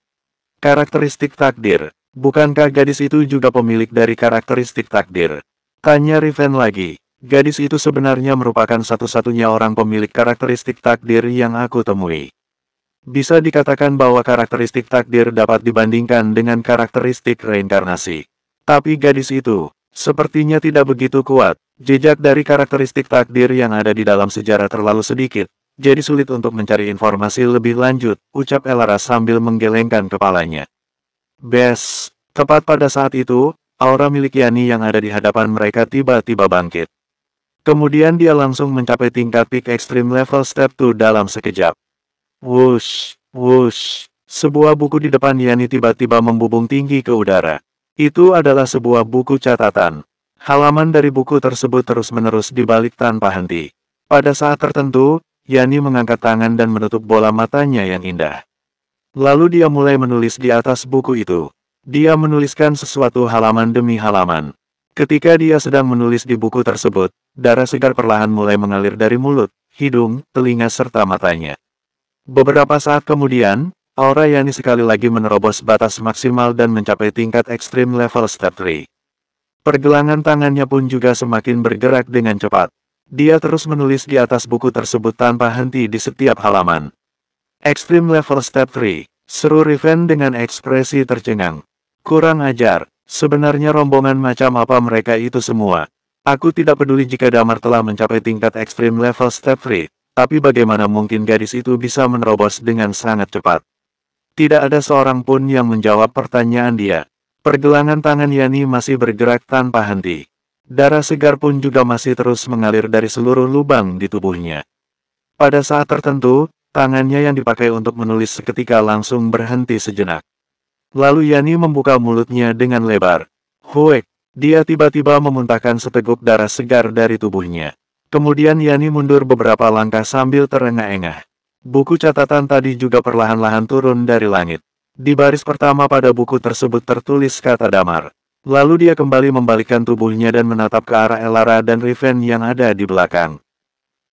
Karakteristik takdir, bukankah gadis itu juga pemilik dari karakteristik takdir? Tanya Riven lagi. Gadis itu sebenarnya merupakan satu-satunya orang pemilik karakteristik takdir yang aku temui. Bisa dikatakan bahwa karakteristik takdir dapat dibandingkan dengan karakteristik reinkarnasi. Tapi gadis itu, sepertinya tidak begitu kuat. Jejak dari karakteristik takdir yang ada di dalam sejarah terlalu sedikit, jadi sulit untuk mencari informasi lebih lanjut, ucap Elara sambil menggelengkan kepalanya. Tepat pada saat itu, aura milik Yani yang ada di hadapan mereka tiba-tiba bangkit. Kemudian dia langsung mencapai tingkat peak extreme level step 2 dalam sekejap. Wush, wush, sebuah buku di depan Yani tiba-tiba membubung tinggi ke udara. Itu adalah sebuah buku catatan. Halaman dari buku tersebut terus-menerus dibalik tanpa henti. Pada saat tertentu, Yani mengangkat tangan dan menutup bola matanya yang indah. Lalu dia mulai menulis di atas buku itu. Dia menuliskan sesuatu halaman demi halaman. Ketika dia sedang menulis di buku tersebut, darah segar perlahan mulai mengalir dari mulut, hidung, telinga serta matanya. Beberapa saat kemudian, aura Yani sekali lagi menerobos batas maksimal dan mencapai tingkat extreme level step 3. Pergelangan tangannya pun juga semakin bergerak dengan cepat. Dia terus menulis di atas buku tersebut tanpa henti di setiap halaman. Extreme level step 3, seru Riven dengan ekspresi tercengang. Kurang ajar, sebenarnya rombongan macam apa mereka itu semua. Aku tidak peduli jika Damar telah mencapai tingkat extreme level step 3, tapi bagaimana mungkin gadis itu bisa menerobos dengan sangat cepat? Tidak ada seorang pun yang menjawab pertanyaan dia. Pergelangan tangan Yani masih bergerak tanpa henti. Darah segar pun juga masih terus mengalir dari seluruh lubang di tubuhnya. Pada saat tertentu, tangannya yang dipakai untuk menulis seketika langsung berhenti sejenak. Lalu Yani membuka mulutnya dengan lebar. Huek, dia tiba-tiba memuntahkan seteguk darah segar dari tubuhnya. Kemudian Yani mundur beberapa langkah sambil terengah-engah. Buku catatan tadi juga perlahan-lahan turun dari langit. Di baris pertama pada buku tersebut tertulis kata Damar. Lalu dia kembali membalikkan tubuhnya dan menatap ke arah Elara dan Riven yang ada di belakang.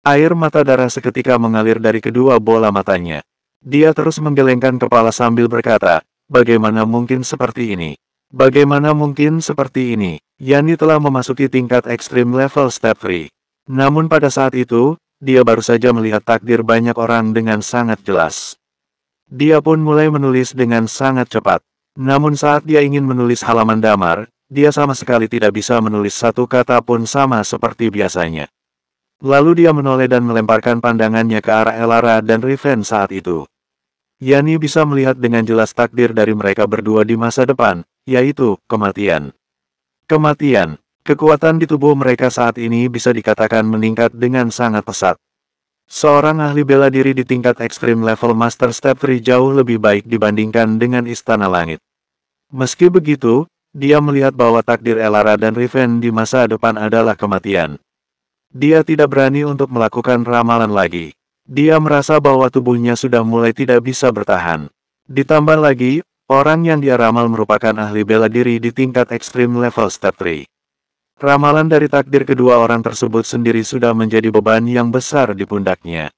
Air mata darah seketika mengalir dari kedua bola matanya. Dia terus menggelengkan kepala sambil berkata, bagaimana mungkin seperti ini? Bagaimana mungkin seperti ini? Yani telah memasuki tingkat extreme level step 3. Namun pada saat itu, dia baru saja melihat takdir banyak orang dengan sangat jelas. Dia pun mulai menulis dengan sangat cepat. Namun saat dia ingin menulis halaman Damar, dia sama sekali tidak bisa menulis satu kata pun sama seperti biasanya. Lalu dia menoleh dan melemparkan pandangannya ke arah Elara dan Riven saat itu. Yani bisa melihat dengan jelas takdir dari mereka berdua di masa depan, yaitu kematian. Kematian. Kekuatan di tubuh mereka saat ini bisa dikatakan meningkat dengan sangat pesat. Seorang ahli bela diri di tingkat ekstrim level Master Step 3 jauh lebih baik dibandingkan dengan Istana Langit. Meski begitu, dia melihat bahwa takdir Elara dan Riven di masa depan adalah kematian. Dia tidak berani untuk melakukan ramalan lagi. Dia merasa bahwa tubuhnya sudah mulai tidak bisa bertahan. Ditambah lagi, orang yang dia ramal merupakan ahli bela diri di tingkat ekstrim level Step 3. Ramalan dari takdir kedua orang tersebut sendiri sudah menjadi beban yang besar di pundaknya.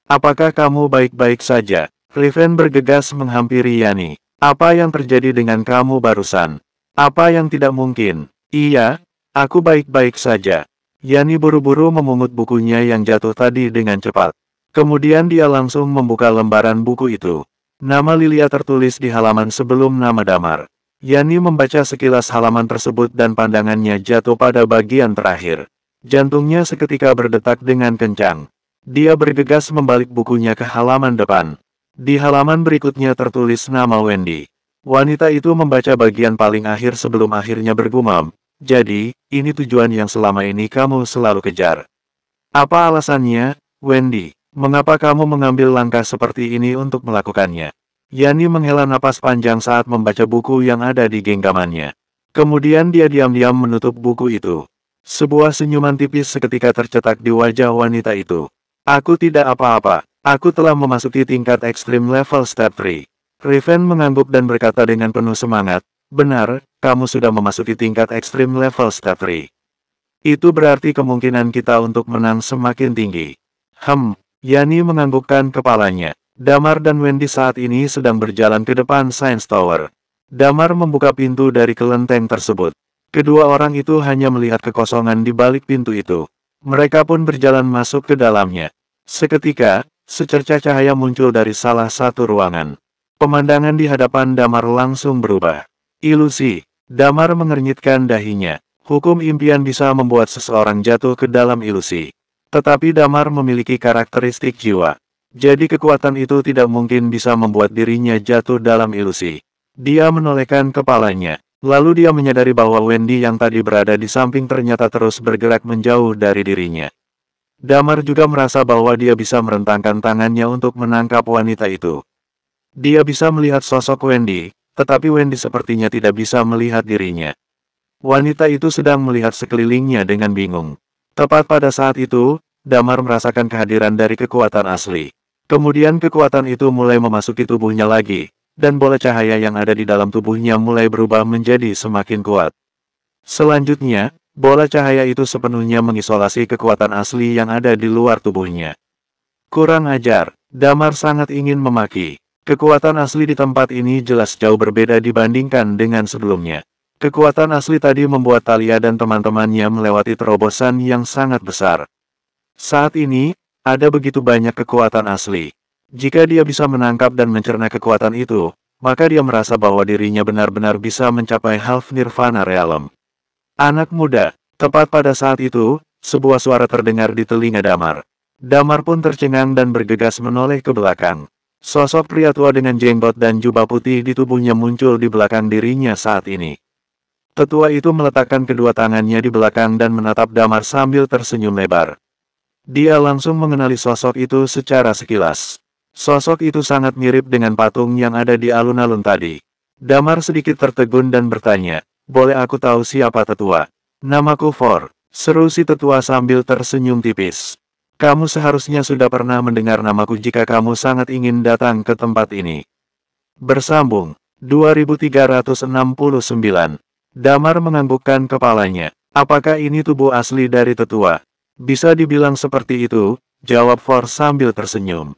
Apakah kamu baik-baik saja? Riven bergegas menghampiri Yani. Apa yang terjadi dengan kamu barusan? Apa yang tidak mungkin? Iya, aku baik-baik saja. Yani buru-buru memungut bukunya yang jatuh tadi dengan cepat. Kemudian dia langsung membuka lembaran buku itu. Nama Lilia tertulis di halaman sebelum nama Damar. Yani membaca sekilas halaman tersebut dan pandangannya jatuh pada bagian terakhir. Jantungnya seketika berdetak dengan kencang. Dia bergegas membalik bukunya ke halaman depan. Di halaman berikutnya tertulis nama Wendy. Wanita itu membaca bagian paling akhir sebelum akhirnya bergumam. Jadi, ini tujuan yang selama ini kamu selalu kejar. Apa alasannya, Wendy? Mengapa kamu mengambil langkah seperti ini untuk melakukannya? Yani menghela napas panjang saat membaca buku yang ada di genggamannya. Kemudian dia diam-diam menutup buku itu. Sebuah senyuman tipis seketika tercetak di wajah wanita itu. Aku tidak apa-apa. Aku telah memasuki tingkat ekstrim level Step 3. Riven mengangguk dan berkata dengan penuh semangat. Benar, kamu sudah memasuki tingkat ekstrim level Step 3. Itu berarti kemungkinan kita untuk menang semakin tinggi. Yani menganggukkan kepalanya. Damar dan Wendy saat ini sedang berjalan ke depan Science Tower. Damar membuka pintu dari kelenteng tersebut. Kedua orang itu hanya melihat kekosongan di balik pintu itu. Mereka pun berjalan masuk ke dalamnya. Seketika, secercah cahaya muncul dari salah satu ruangan. Pemandangan di hadapan Damar langsung berubah. Ilusi. Damar mengernyitkan dahinya. Hukum impian bisa membuat seseorang jatuh ke dalam ilusi. Tetapi Damar memiliki karakteristik jiwa. Jadi kekuatan itu tidak mungkin bisa membuat dirinya jatuh dalam ilusi. Dia menolehkan kepalanya. Lalu dia menyadari bahwa Wendy yang tadi berada di samping ternyata terus bergerak menjauh dari dirinya. Damar juga merasa bahwa dia bisa merentangkan tangannya untuk menangkap wanita itu. Dia bisa melihat sosok Wendy. Tetapi Wendy sepertinya tidak bisa melihat dirinya. Wanita itu sedang melihat sekelilingnya dengan bingung. Tepat pada saat itu, Damar merasakan kehadiran dari kekuatan asli. Kemudian kekuatan itu mulai memasuki tubuhnya lagi, dan bola cahaya yang ada di dalam tubuhnya mulai berubah menjadi semakin kuat. Selanjutnya, bola cahaya itu sepenuhnya mengisolasi kekuatan asli yang ada di luar tubuhnya. Kurang ajar, Damar sangat ingin memaki. Kekuatan asli di tempat ini jelas jauh berbeda dibandingkan dengan sebelumnya. Kekuatan asli tadi membuat Talia dan teman-temannya melewati terobosan yang sangat besar. Saat ini, ada begitu banyak kekuatan asli. Jika dia bisa menangkap dan mencerna kekuatan itu, maka dia merasa bahwa dirinya benar-benar bisa mencapai Half Nirvana Realm. Anak muda, tepat pada saat itu, sebuah suara terdengar di telinga Damar. Damar pun tercengang dan bergegas menoleh ke belakang. Sosok pria tua dengan jenggot dan jubah putih di tubuhnya muncul di belakang dirinya saat ini. Tetua itu meletakkan kedua tangannya di belakang dan menatap Damar sambil tersenyum lebar. Dia langsung mengenali sosok itu secara sekilas. Sosok itu sangat mirip dengan patung yang ada di alun-alun tadi. Damar sedikit tertegun dan bertanya, "Boleh aku tahu siapa tetua?" "Namaku For," seru si tetua sambil tersenyum tipis. "Kamu seharusnya sudah pernah mendengar namaku jika kamu sangat ingin datang ke tempat ini." Bersambung 2369. Damar menganggukkan kepalanya. Apakah ini tubuh asli dari tetua? Bisa dibilang seperti itu, jawab For sambil tersenyum.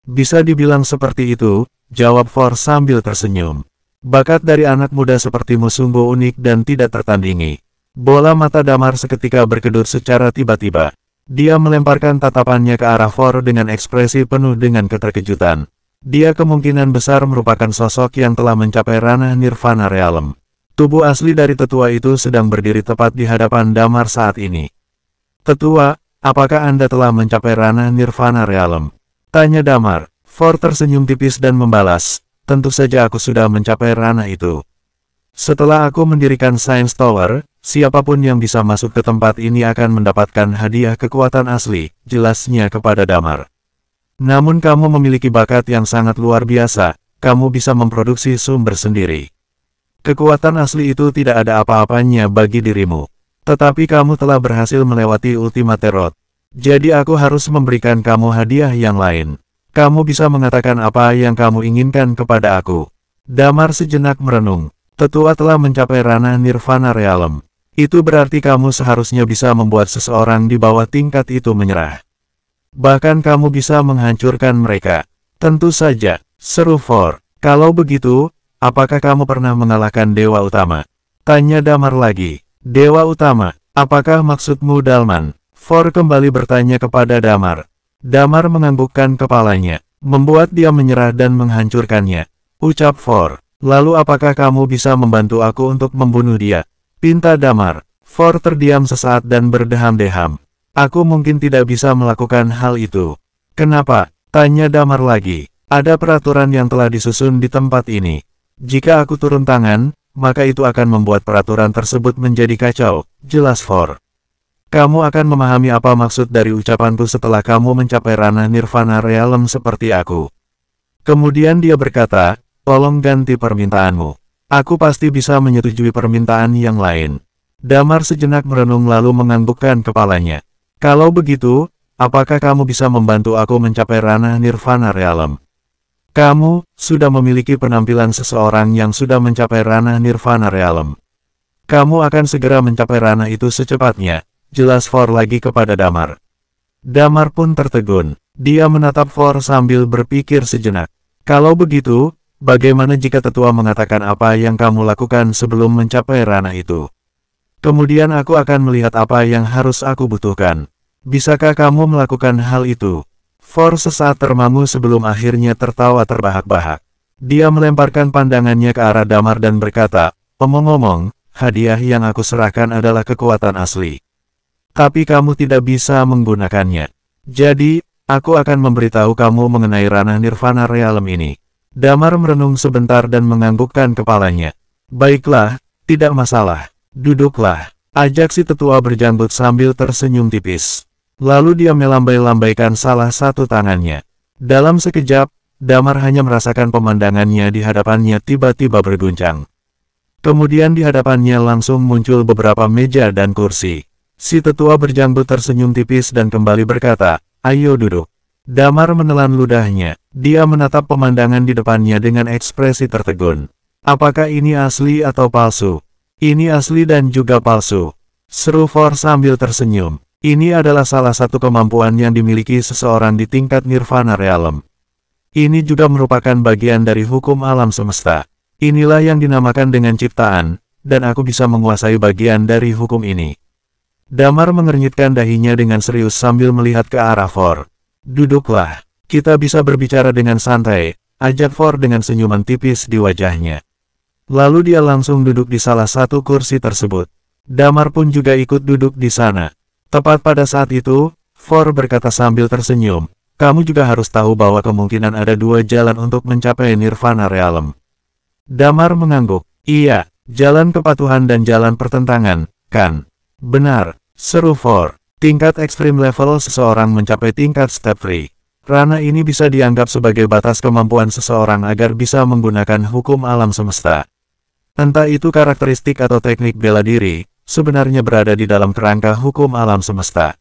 Bisa dibilang seperti itu, jawab For sambil tersenyum. Bakat dari anak muda sepertimu sungguh unik dan tidak tertandingi. Bola mata Damar seketika berkedut secara tiba-tiba. Dia melemparkan tatapannya ke arah For dengan ekspresi penuh dengan keterkejutan. Dia kemungkinan besar merupakan sosok yang telah mencapai ranah Nirvana Realm. Tubuh asli dari tetua itu sedang berdiri tepat di hadapan Damar saat ini. "Tetua, apakah Anda telah mencapai ranah Nirvana Realm?" tanya Damar. For tersenyum tipis dan membalas, "Tentu saja aku sudah mencapai ranah itu. Setelah aku mendirikan Science Tower, siapapun yang bisa masuk ke tempat ini akan mendapatkan hadiah kekuatan asli, jelasnya kepada Damar. Namun kamu memiliki bakat yang sangat luar biasa, kamu bisa memproduksi sumber sendiri. Kekuatan asli itu tidak ada apa-apanya bagi dirimu. Tetapi kamu telah berhasil melewati Ultimate Road. Jadi aku harus memberikan kamu hadiah yang lain. Kamu bisa mengatakan apa yang kamu inginkan kepada aku. Damar sejenak merenung. Tetua telah mencapai ranah Nirvana Realm. Itu berarti kamu seharusnya bisa membuat seseorang di bawah tingkat itu menyerah. Bahkan kamu bisa menghancurkan mereka. Tentu saja, seru For. Kalau begitu, apakah kamu pernah mengalahkan Dewa Utama? Tanya Damar lagi. Dewa Utama, apakah maksudmu Dalman? For kembali bertanya kepada Damar. Damar menganggukkan kepalanya, membuat dia menyerah dan menghancurkannya. Ucap For. Lalu apakah kamu bisa membantu aku untuk membunuh dia? Pinta Damar. For terdiam sesaat dan berdeham-deham. Aku mungkin tidak bisa melakukan hal itu. Kenapa? Tanya Damar lagi. Ada peraturan yang telah disusun di tempat ini. Jika aku turun tangan, maka itu akan membuat peraturan tersebut menjadi kacau, jelas For. Kamu akan memahami apa maksud dari ucapanku setelah kamu mencapai ranah Nirvana Realm seperti aku. Kemudian dia berkata, tolong ganti permintaanmu. Aku pasti bisa menyetujui permintaan yang lain. Damar sejenak merenung lalu menganggukkan kepalanya. Kalau begitu, apakah kamu bisa membantu aku mencapai ranah Nirvana Realm? Kamu sudah memiliki penampilan seseorang yang sudah mencapai ranah Nirvana Realm. Kamu akan segera mencapai ranah itu secepatnya, jelas For lagi kepada Damar. Damar pun tertegun. Dia menatap For sambil berpikir sejenak. Kalau begitu, bagaimana jika tetua mengatakan apa yang kamu lakukan sebelum mencapai ranah itu? Kemudian aku akan melihat apa yang harus aku butuhkan. Bisakah kamu melakukan hal itu? For sesaat termangu sebelum akhirnya tertawa terbahak-bahak. Dia melemparkan pandangannya ke arah Damar dan berkata, omong-omong, hadiah yang aku serahkan adalah kekuatan asli. Tapi kamu tidak bisa menggunakannya. Jadi, aku akan memberitahu kamu mengenai ranah Nirvana Realm ini. Damar merenung sebentar dan menganggukkan kepalanya. Baiklah, tidak masalah. Duduklah. Ajak si tetua berjanggut sambil tersenyum tipis. Lalu dia melambai-lambaikan salah satu tangannya. Dalam sekejap, Damar hanya merasakan pemandangannya di hadapannya tiba-tiba berguncang. Kemudian di hadapannya langsung muncul beberapa meja dan kursi. Si tetua berjanggut tersenyum tipis dan kembali berkata, ayo duduk. Damar menelan ludahnya. Dia menatap pemandangan di depannya dengan ekspresi tertegun. Apakah ini asli atau palsu? Ini asli dan juga palsu. Seru For sambil tersenyum. Ini adalah salah satu kemampuan yang dimiliki seseorang di tingkat Nirvana Realm. Ini juga merupakan bagian dari hukum alam semesta. Inilah yang dinamakan dengan ciptaan, dan aku bisa menguasai bagian dari hukum ini. Damar mengernyitkan dahinya dengan serius sambil melihat ke arah For. Duduklah, kita bisa berbicara dengan santai, ajak For dengan senyuman tipis di wajahnya. Lalu dia langsung duduk di salah satu kursi tersebut. Damar pun juga ikut duduk di sana. Tepat pada saat itu, For berkata sambil tersenyum, kamu juga harus tahu bahwa kemungkinan ada dua jalan untuk mencapai Nirvana Realm. Damar mengangguk, iya, jalan kepatuhan dan jalan pertentangan, kan? Benar, seru For. Tingkat ekstrim level seseorang mencapai tingkat step 3. Ranah ini bisa dianggap sebagai batas kemampuan seseorang agar bisa menggunakan hukum alam semesta. Entah itu karakteristik atau teknik bela diri, sebenarnya berada di dalam kerangka hukum alam semesta.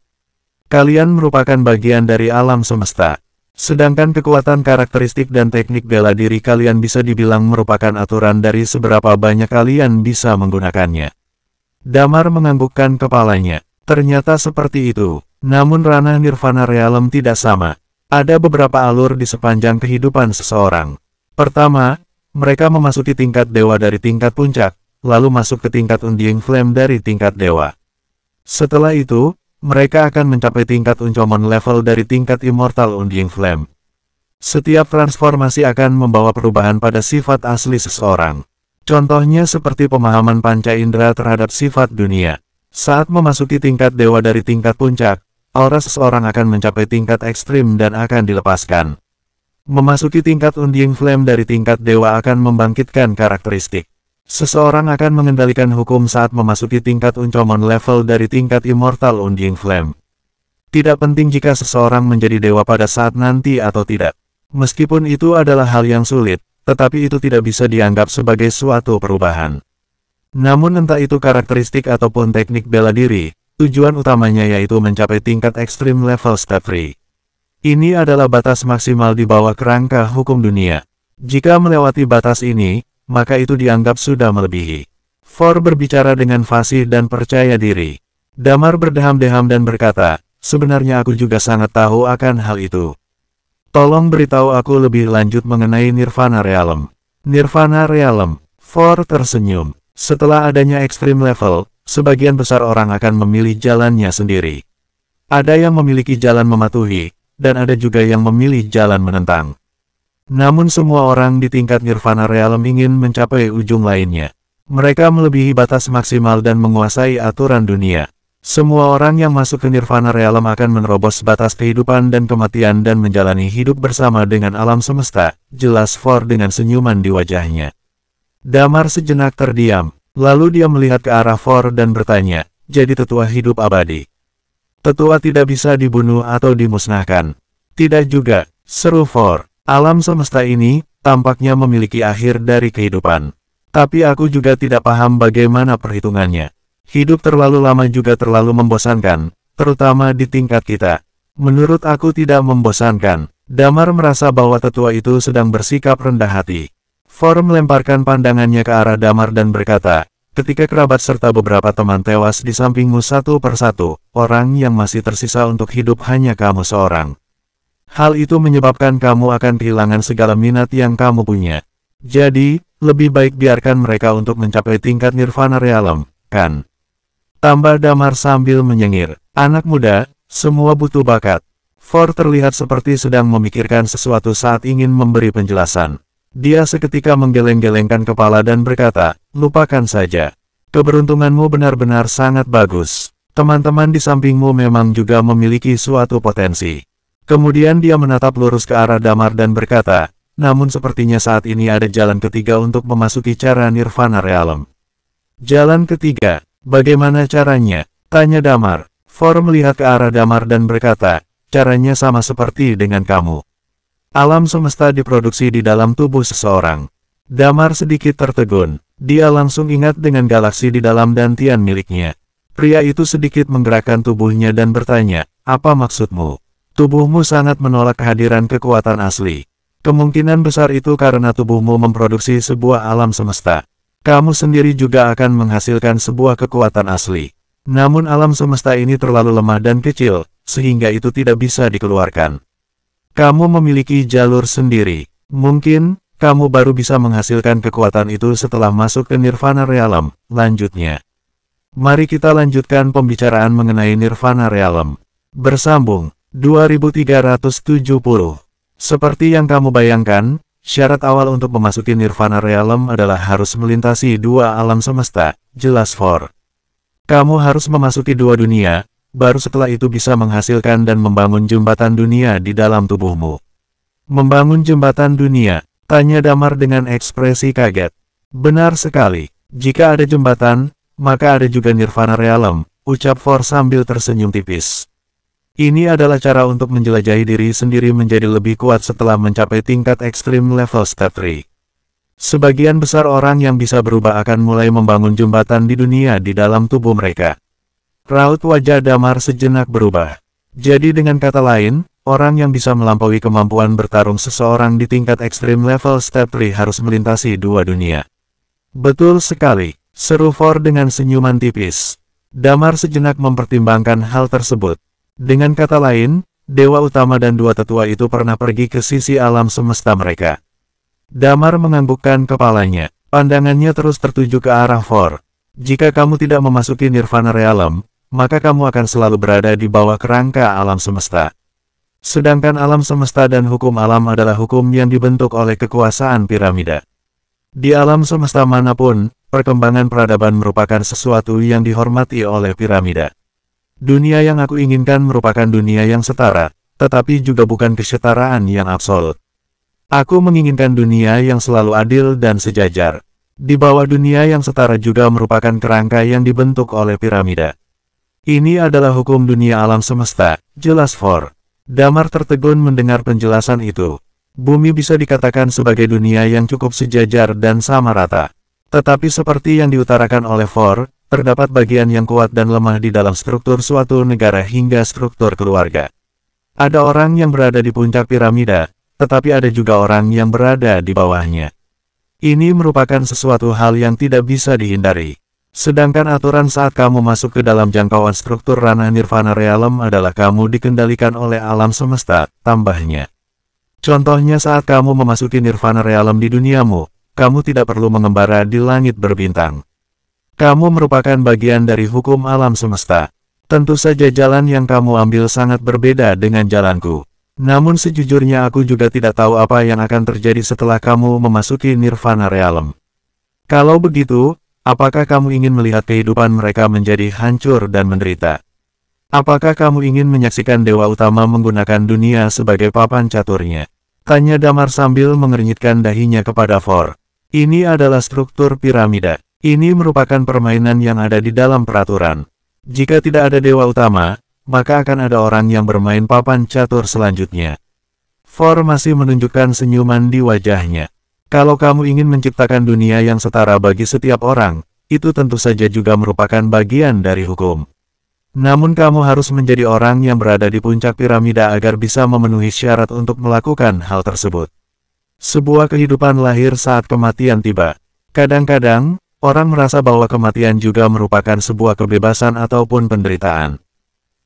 Kalian merupakan bagian dari alam semesta. Sedangkan kekuatan karakteristik dan teknik bela diri kalian bisa dibilang merupakan aturan dari seberapa banyak kalian bisa menggunakannya. Damar menganggukkan kepalanya. Ternyata seperti itu. Namun ranah Nirvana Realm tidak sama. Ada beberapa alur di sepanjang kehidupan seseorang. Pertama, mereka memasuki tingkat dewa dari tingkat puncak, lalu masuk ke tingkat Undying Flame dari tingkat dewa. Setelah itu, mereka akan mencapai tingkat Uncommon level dari tingkat Immortal Undying Flame. Setiap transformasi akan membawa perubahan pada sifat asli seseorang. Contohnya seperti pemahaman panca indera terhadap sifat dunia. Saat memasuki tingkat dewa dari tingkat puncak, aura seseorang akan mencapai tingkat ekstrim dan akan dilepaskan. Memasuki tingkat Undying Flame dari tingkat dewa akan membangkitkan karakteristik. Seseorang akan mengendalikan hukum saat memasuki tingkat Uncomon level dari tingkat Immortal Undying Flame. Tidak penting jika seseorang menjadi dewa pada saat nanti atau tidak. Meskipun itu adalah hal yang sulit, tetapi itu tidak bisa dianggap sebagai suatu perubahan. Namun entah itu karakteristik ataupun teknik bela diri, tujuan utamanya yaitu mencapai tingkat Extreme Level Step 3. Ini adalah batas maksimal di bawah kerangka hukum dunia. Jika melewati batas ini, maka itu dianggap sudah melebihi. For berbicara dengan fasih dan percaya diri. Damar berdeham-deham dan berkata, sebenarnya aku juga sangat tahu akan hal itu. Tolong beritahu aku lebih lanjut mengenai Nirvana Realm. Nirvana Realm. For tersenyum. Setelah adanya Extreme Level, sebagian besar orang akan memilih jalannya sendiri. Ada yang memiliki jalan mematuhi, dan ada juga yang memilih jalan menentang. Namun semua orang di tingkat Nirvana Realm ingin mencapai ujung lainnya. Mereka melebihi batas maksimal dan menguasai aturan dunia. Semua orang yang masuk ke Nirvana Realm akan menerobos batas kehidupan dan kematian dan menjalani hidup bersama dengan alam semesta, jelas For dengan senyuman di wajahnya. Damar sejenak terdiam, lalu dia melihat ke arah For dan bertanya, jadi tetua hidup abadi. Tetua tidak bisa dibunuh atau dimusnahkan. Tidak juga, seru For. Alam semesta ini, tampaknya memiliki akhir dari kehidupan. Tapi aku juga tidak paham bagaimana perhitungannya. Hidup terlalu lama juga terlalu membosankan, terutama di tingkat kita. Menurut aku tidak membosankan. Damar merasa bahwa tetua itu sedang bersikap rendah hati. For melemparkan pandangannya ke arah Damar dan berkata, ketika kerabat serta beberapa teman tewas di sampingmu satu persatu, orang yang masih tersisa untuk hidup hanya kamu seorang. Hal itu menyebabkan kamu akan kehilangan segala minat yang kamu punya. Jadi, lebih baik biarkan mereka untuk mencapai tingkat Nirvana Realm, kan? Tambah Damar sambil menyengir. Anak muda, semua butuh bakat. For terlihat seperti sedang memikirkan sesuatu saat ingin memberi penjelasan. Dia seketika menggeleng-gelengkan kepala dan berkata, lupakan saja. Keberuntunganmu benar-benar sangat bagus. Teman-teman di sampingmu memang juga memiliki suatu potensi. Kemudian dia menatap lurus ke arah Damar dan berkata, namun sepertinya saat ini ada jalan ketiga untuk memasuki cara Nirvana Realm. Jalan ketiga, bagaimana caranya? Tanya Damar. For melihat ke arah Damar dan berkata, caranya sama seperti dengan kamu. Alam semesta diproduksi di dalam tubuh seseorang. Damar sedikit tertegun. Dia langsung ingat dengan galaksi di dalam dantian miliknya. Pria itu sedikit menggerakkan tubuhnya dan bertanya, apa maksudmu? Tubuhmu sangat menolak kehadiran kekuatan asli. Kemungkinan besar itu karena tubuhmu memproduksi sebuah alam semesta. Kamu sendiri juga akan menghasilkan sebuah kekuatan asli. Namun alam semesta ini terlalu lemah dan kecil, sehingga itu tidak bisa dikeluarkan. Kamu memiliki jalur sendiri. Mungkin, kamu baru bisa menghasilkan kekuatan itu setelah masuk ke Nirvana Realm. Lanjutnya. Mari kita lanjutkan pembicaraan mengenai Nirvana Realm. Bersambung. 2370. Seperti yang kamu bayangkan, syarat awal untuk memasuki Nirvana Realm adalah harus melintasi dua alam semesta, jelas For. Kamu harus memasuki dua dunia, baru setelah itu bisa menghasilkan dan membangun jembatan dunia di dalam tubuhmu. Membangun jembatan dunia, tanya Damar dengan ekspresi kaget. Benar sekali, jika ada jembatan, maka ada juga Nirvana Realm, ucap For sambil tersenyum tipis. Ini adalah cara untuk menjelajahi diri sendiri menjadi lebih kuat setelah mencapai tingkat Extreme Level Step 3. Sebagian besar orang yang bisa berubah akan mulai membangun jembatan di dunia di dalam tubuh mereka. Raut wajah Damar sejenak berubah. Jadi dengan kata lain, orang yang bisa melampaui kemampuan bertarung seseorang di tingkat Extreme Level Step 3 harus melintasi dua dunia. Betul sekali, seru For dengan senyuman tipis. Damar sejenak mempertimbangkan hal tersebut. Dengan kata lain, dewa utama dan dua tetua itu pernah pergi ke sisi alam semesta mereka. Damar menganggukkan kepalanya. Pandangannya terus tertuju ke arah For. Jika kamu tidak memasuki Nirvana Realm, maka kamu akan selalu berada di bawah kerangka alam semesta. Sedangkan alam semesta dan hukum alam adalah hukum yang dibentuk oleh kekuasaan piramida. Di alam semesta manapun, perkembangan peradaban merupakan sesuatu yang dihormati oleh piramida. Dunia yang aku inginkan merupakan dunia yang setara, tetapi juga bukan kesetaraan yang absolut. Aku menginginkan dunia yang selalu adil dan sejajar. Di bawah dunia yang setara juga merupakan kerangka yang dibentuk oleh piramida. Ini adalah hukum dunia alam semesta, jelas For. Damar tertegun mendengar penjelasan itu. Bumi bisa dikatakan sebagai dunia yang cukup sejajar dan sama rata. Tetapi seperti yang diutarakan oleh For, terdapat bagian yang kuat dan lemah di dalam struktur suatu negara hingga struktur keluarga. Ada orang yang berada di puncak piramida, tetapi ada juga orang yang berada di bawahnya. Ini merupakan sesuatu hal yang tidak bisa dihindari. Sedangkan aturan saat kamu masuk ke dalam jangkauan struktur ranah Nirvana Realm adalah kamu dikendalikan oleh alam semesta, tambahnya. Contohnya saat kamu memasuki Nirvana Realm di duniamu, kamu tidak perlu mengembara di langit berbintang. Kamu merupakan bagian dari hukum alam semesta. Tentu saja jalan yang kamu ambil sangat berbeda dengan jalanku. Namun sejujurnya aku juga tidak tahu apa yang akan terjadi setelah kamu memasuki Nirvana Realm. Kalau begitu, apakah kamu ingin melihat kehidupan mereka menjadi hancur dan menderita? Apakah kamu ingin menyaksikan Dewa Utama menggunakan dunia sebagai papan caturnya? Tanya Damar sambil mengernyitkan dahinya kepada For. Ini adalah struktur piramida. Ini merupakan permainan yang ada di dalam peraturan. Jika tidak ada Dewa Utama, maka akan ada orang yang bermain papan catur selanjutnya. For masih menunjukkan senyuman di wajahnya. Kalau kamu ingin menciptakan dunia yang setara bagi setiap orang, itu tentu saja juga merupakan bagian dari hukum. Namun kamu harus menjadi orang yang berada di puncak piramida agar bisa memenuhi syarat untuk melakukan hal tersebut. Sebuah kehidupan lahir saat kematian tiba. Kadang-kadang, orang merasa bahwa kematian juga merupakan sebuah kebebasan ataupun penderitaan.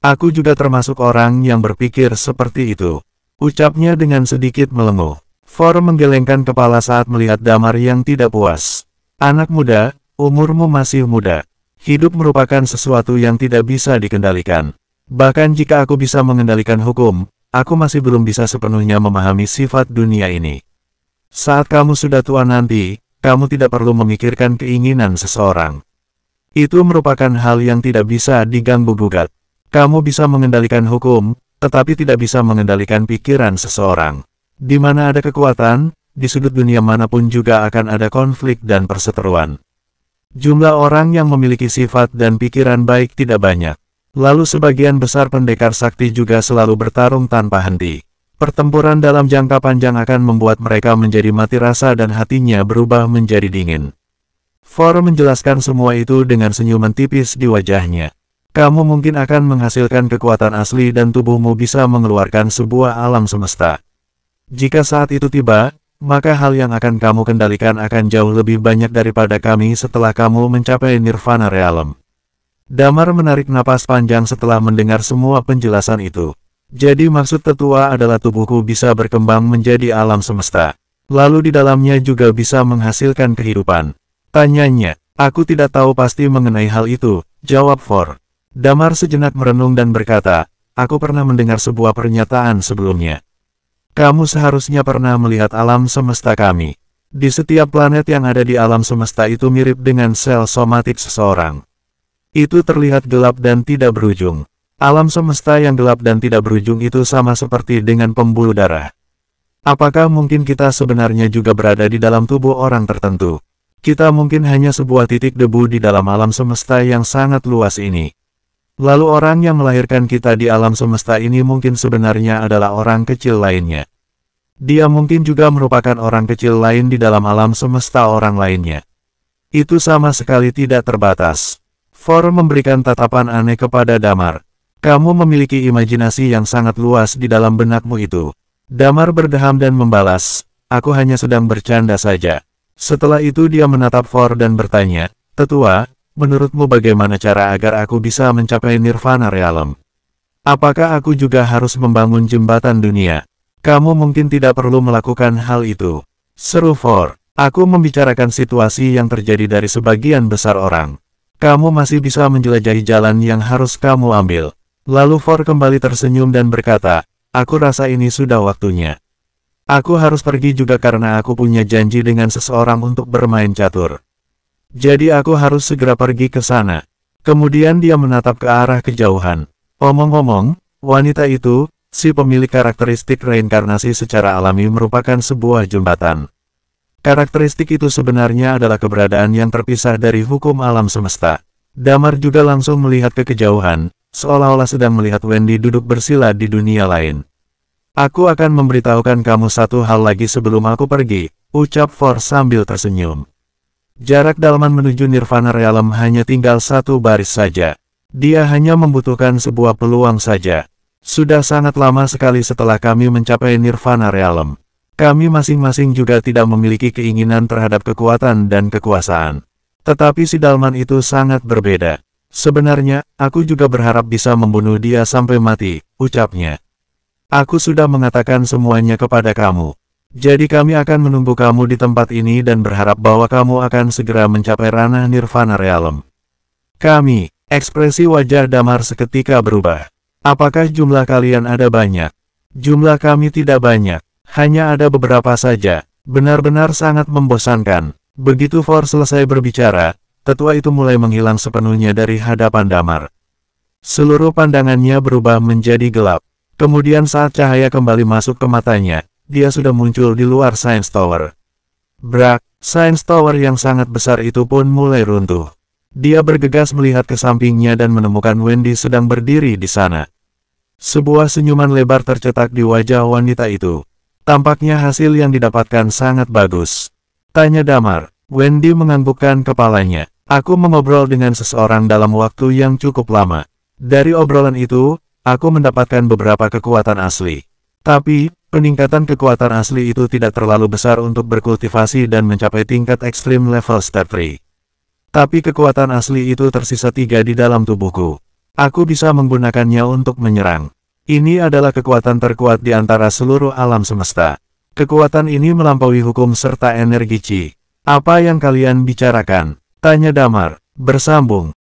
Aku juga termasuk orang yang berpikir seperti itu. Ucapnya dengan sedikit melenguh. For menggelengkan kepala saat melihat Damar yang tidak puas. Anak muda, umurmu masih muda. Hidup merupakan sesuatu yang tidak bisa dikendalikan. Bahkan jika aku bisa mengendalikan hukum, aku masih belum bisa sepenuhnya memahami sifat dunia ini. Saat kamu sudah tua nanti, kamu tidak perlu memikirkan keinginan seseorang. Itu merupakan hal yang tidak bisa diganggu-gugat. Kamu bisa mengendalikan hukum, tetapi tidak bisa mengendalikan pikiran seseorang. Di mana ada kekuatan, di sudut dunia manapun juga akan ada konflik dan perseteruan. Jumlah orang yang memiliki sifat dan pikiran baik tidak banyak. Lalu sebagian besar pendekar sakti juga selalu bertarung tanpa henti. Pertempuran dalam jangka panjang akan membuat mereka menjadi mati rasa dan hatinya berubah menjadi dingin. For menjelaskan semua itu dengan senyuman tipis di wajahnya. Kamu mungkin akan menghasilkan kekuatan asli dan tubuhmu bisa mengeluarkan sebuah alam semesta. Jika saat itu tiba, maka hal yang akan kamu kendalikan akan jauh lebih banyak daripada kami setelah kamu mencapai Nirvana Realm. Damar menarik napas panjang setelah mendengar semua penjelasan itu. Jadi maksud tetua adalah tubuhku bisa berkembang menjadi alam semesta. Lalu di dalamnya juga bisa menghasilkan kehidupan. Tanyanya, aku tidak tahu pasti mengenai hal itu, jawab For. Damar sejenak merenung dan berkata, aku pernah mendengar sebuah pernyataan sebelumnya. Kamu seharusnya pernah melihat alam semesta kami. Di setiap planet yang ada di alam semesta itu mirip dengan sel somatik seseorang. Itu terlihat gelap dan tidak berujung. Alam semesta yang gelap dan tidak berujung itu sama seperti dengan pembuluh darah. Apakah mungkin kita sebenarnya juga berada di dalam tubuh orang tertentu? Kita mungkin hanya sebuah titik debu di dalam alam semesta yang sangat luas ini. Lalu orang yang melahirkan kita di alam semesta ini mungkin sebenarnya adalah orang kecil lainnya. Dia mungkin juga merupakan orang kecil lain di dalam alam semesta orang lainnya. Itu sama sekali tidak terbatas. For memberikan tatapan aneh kepada Damar. Kamu memiliki imajinasi yang sangat luas di dalam benakmu itu. Damar berdeham dan membalas, aku hanya sedang bercanda saja. Setelah itu dia menatap For dan bertanya, tetua, menurutmu bagaimana cara agar aku bisa mencapai Nirvana Realm? Apakah aku juga harus membangun jembatan dunia? Kamu mungkin tidak perlu melakukan hal itu. Seru For. Aku membicarakan situasi yang terjadi dari sebagian besar orang. Kamu masih bisa menjelajahi jalan yang harus kamu ambil. Lalu For kembali tersenyum dan berkata, aku rasa ini sudah waktunya. Aku harus pergi juga karena aku punya janji dengan seseorang untuk bermain catur. Jadi aku harus segera pergi ke sana. Kemudian dia menatap ke arah kejauhan. Omong-omong, wanita itu, si pemilik karakteristik reinkarnasi secara alami merupakan sebuah jembatan. Karakteristik itu sebenarnya adalah keberadaan yang terpisah dari hukum alam semesta. Damar juga langsung melihat ke kejauhan, seolah-olah sedang melihat Wendy duduk bersila di dunia lain. Aku akan memberitahukan kamu satu hal lagi sebelum aku pergi, ucap Force sambil tersenyum. Jarak Dalman menuju Nirvana Realm hanya tinggal satu baris saja. Dia hanya membutuhkan sebuah peluang saja. Sudah sangat lama sekali setelah kami mencapai Nirvana Realm. Kami masing-masing juga tidak memiliki keinginan terhadap kekuatan dan kekuasaan. Tetapi si Dalman itu sangat berbeda. Sebenarnya, aku juga berharap bisa membunuh dia sampai mati, ucapnya. Aku sudah mengatakan semuanya kepada kamu. Jadi kami akan menunggu kamu di tempat ini dan berharap bahwa kamu akan segera mencapai ranah Nirvana Realm. Kami, ekspresi wajah Damar seketika berubah. Apakah jumlah kalian ada banyak? Jumlah kami tidak banyak, hanya ada beberapa saja. Benar-benar sangat membosankan. Begitu Force selesai berbicara, tetua itu mulai menghilang sepenuhnya dari hadapan Damar. Seluruh pandangannya berubah menjadi gelap. Kemudian saat cahaya kembali masuk ke matanya, dia sudah muncul di luar Science Tower. Brak, Science Tower yang sangat besar itu pun mulai runtuh. Dia bergegas melihat ke sampingnya dan menemukan Wendy sedang berdiri di sana. Sebuah senyuman lebar tercetak di wajah wanita itu. Tampaknya hasil yang didapatkan sangat bagus. Tanya Damar. Wendy menganggukkan kepalanya. Aku mengobrol dengan seseorang dalam waktu yang cukup lama. Dari obrolan itu, aku mendapatkan beberapa kekuatan asli. Tapi, peningkatan kekuatan asli itu tidak terlalu besar untuk berkultivasi dan mencapai tingkat ekstrim level step 3. Tapi kekuatan asli itu tersisa 3 di dalam tubuhku. Aku bisa menggunakannya untuk menyerang. Ini adalah kekuatan terkuat di antara seluruh alam semesta. Kekuatan ini melampaui hukum serta energi Qi. Apa yang kalian bicarakan? Tanya Damar. Bersambung.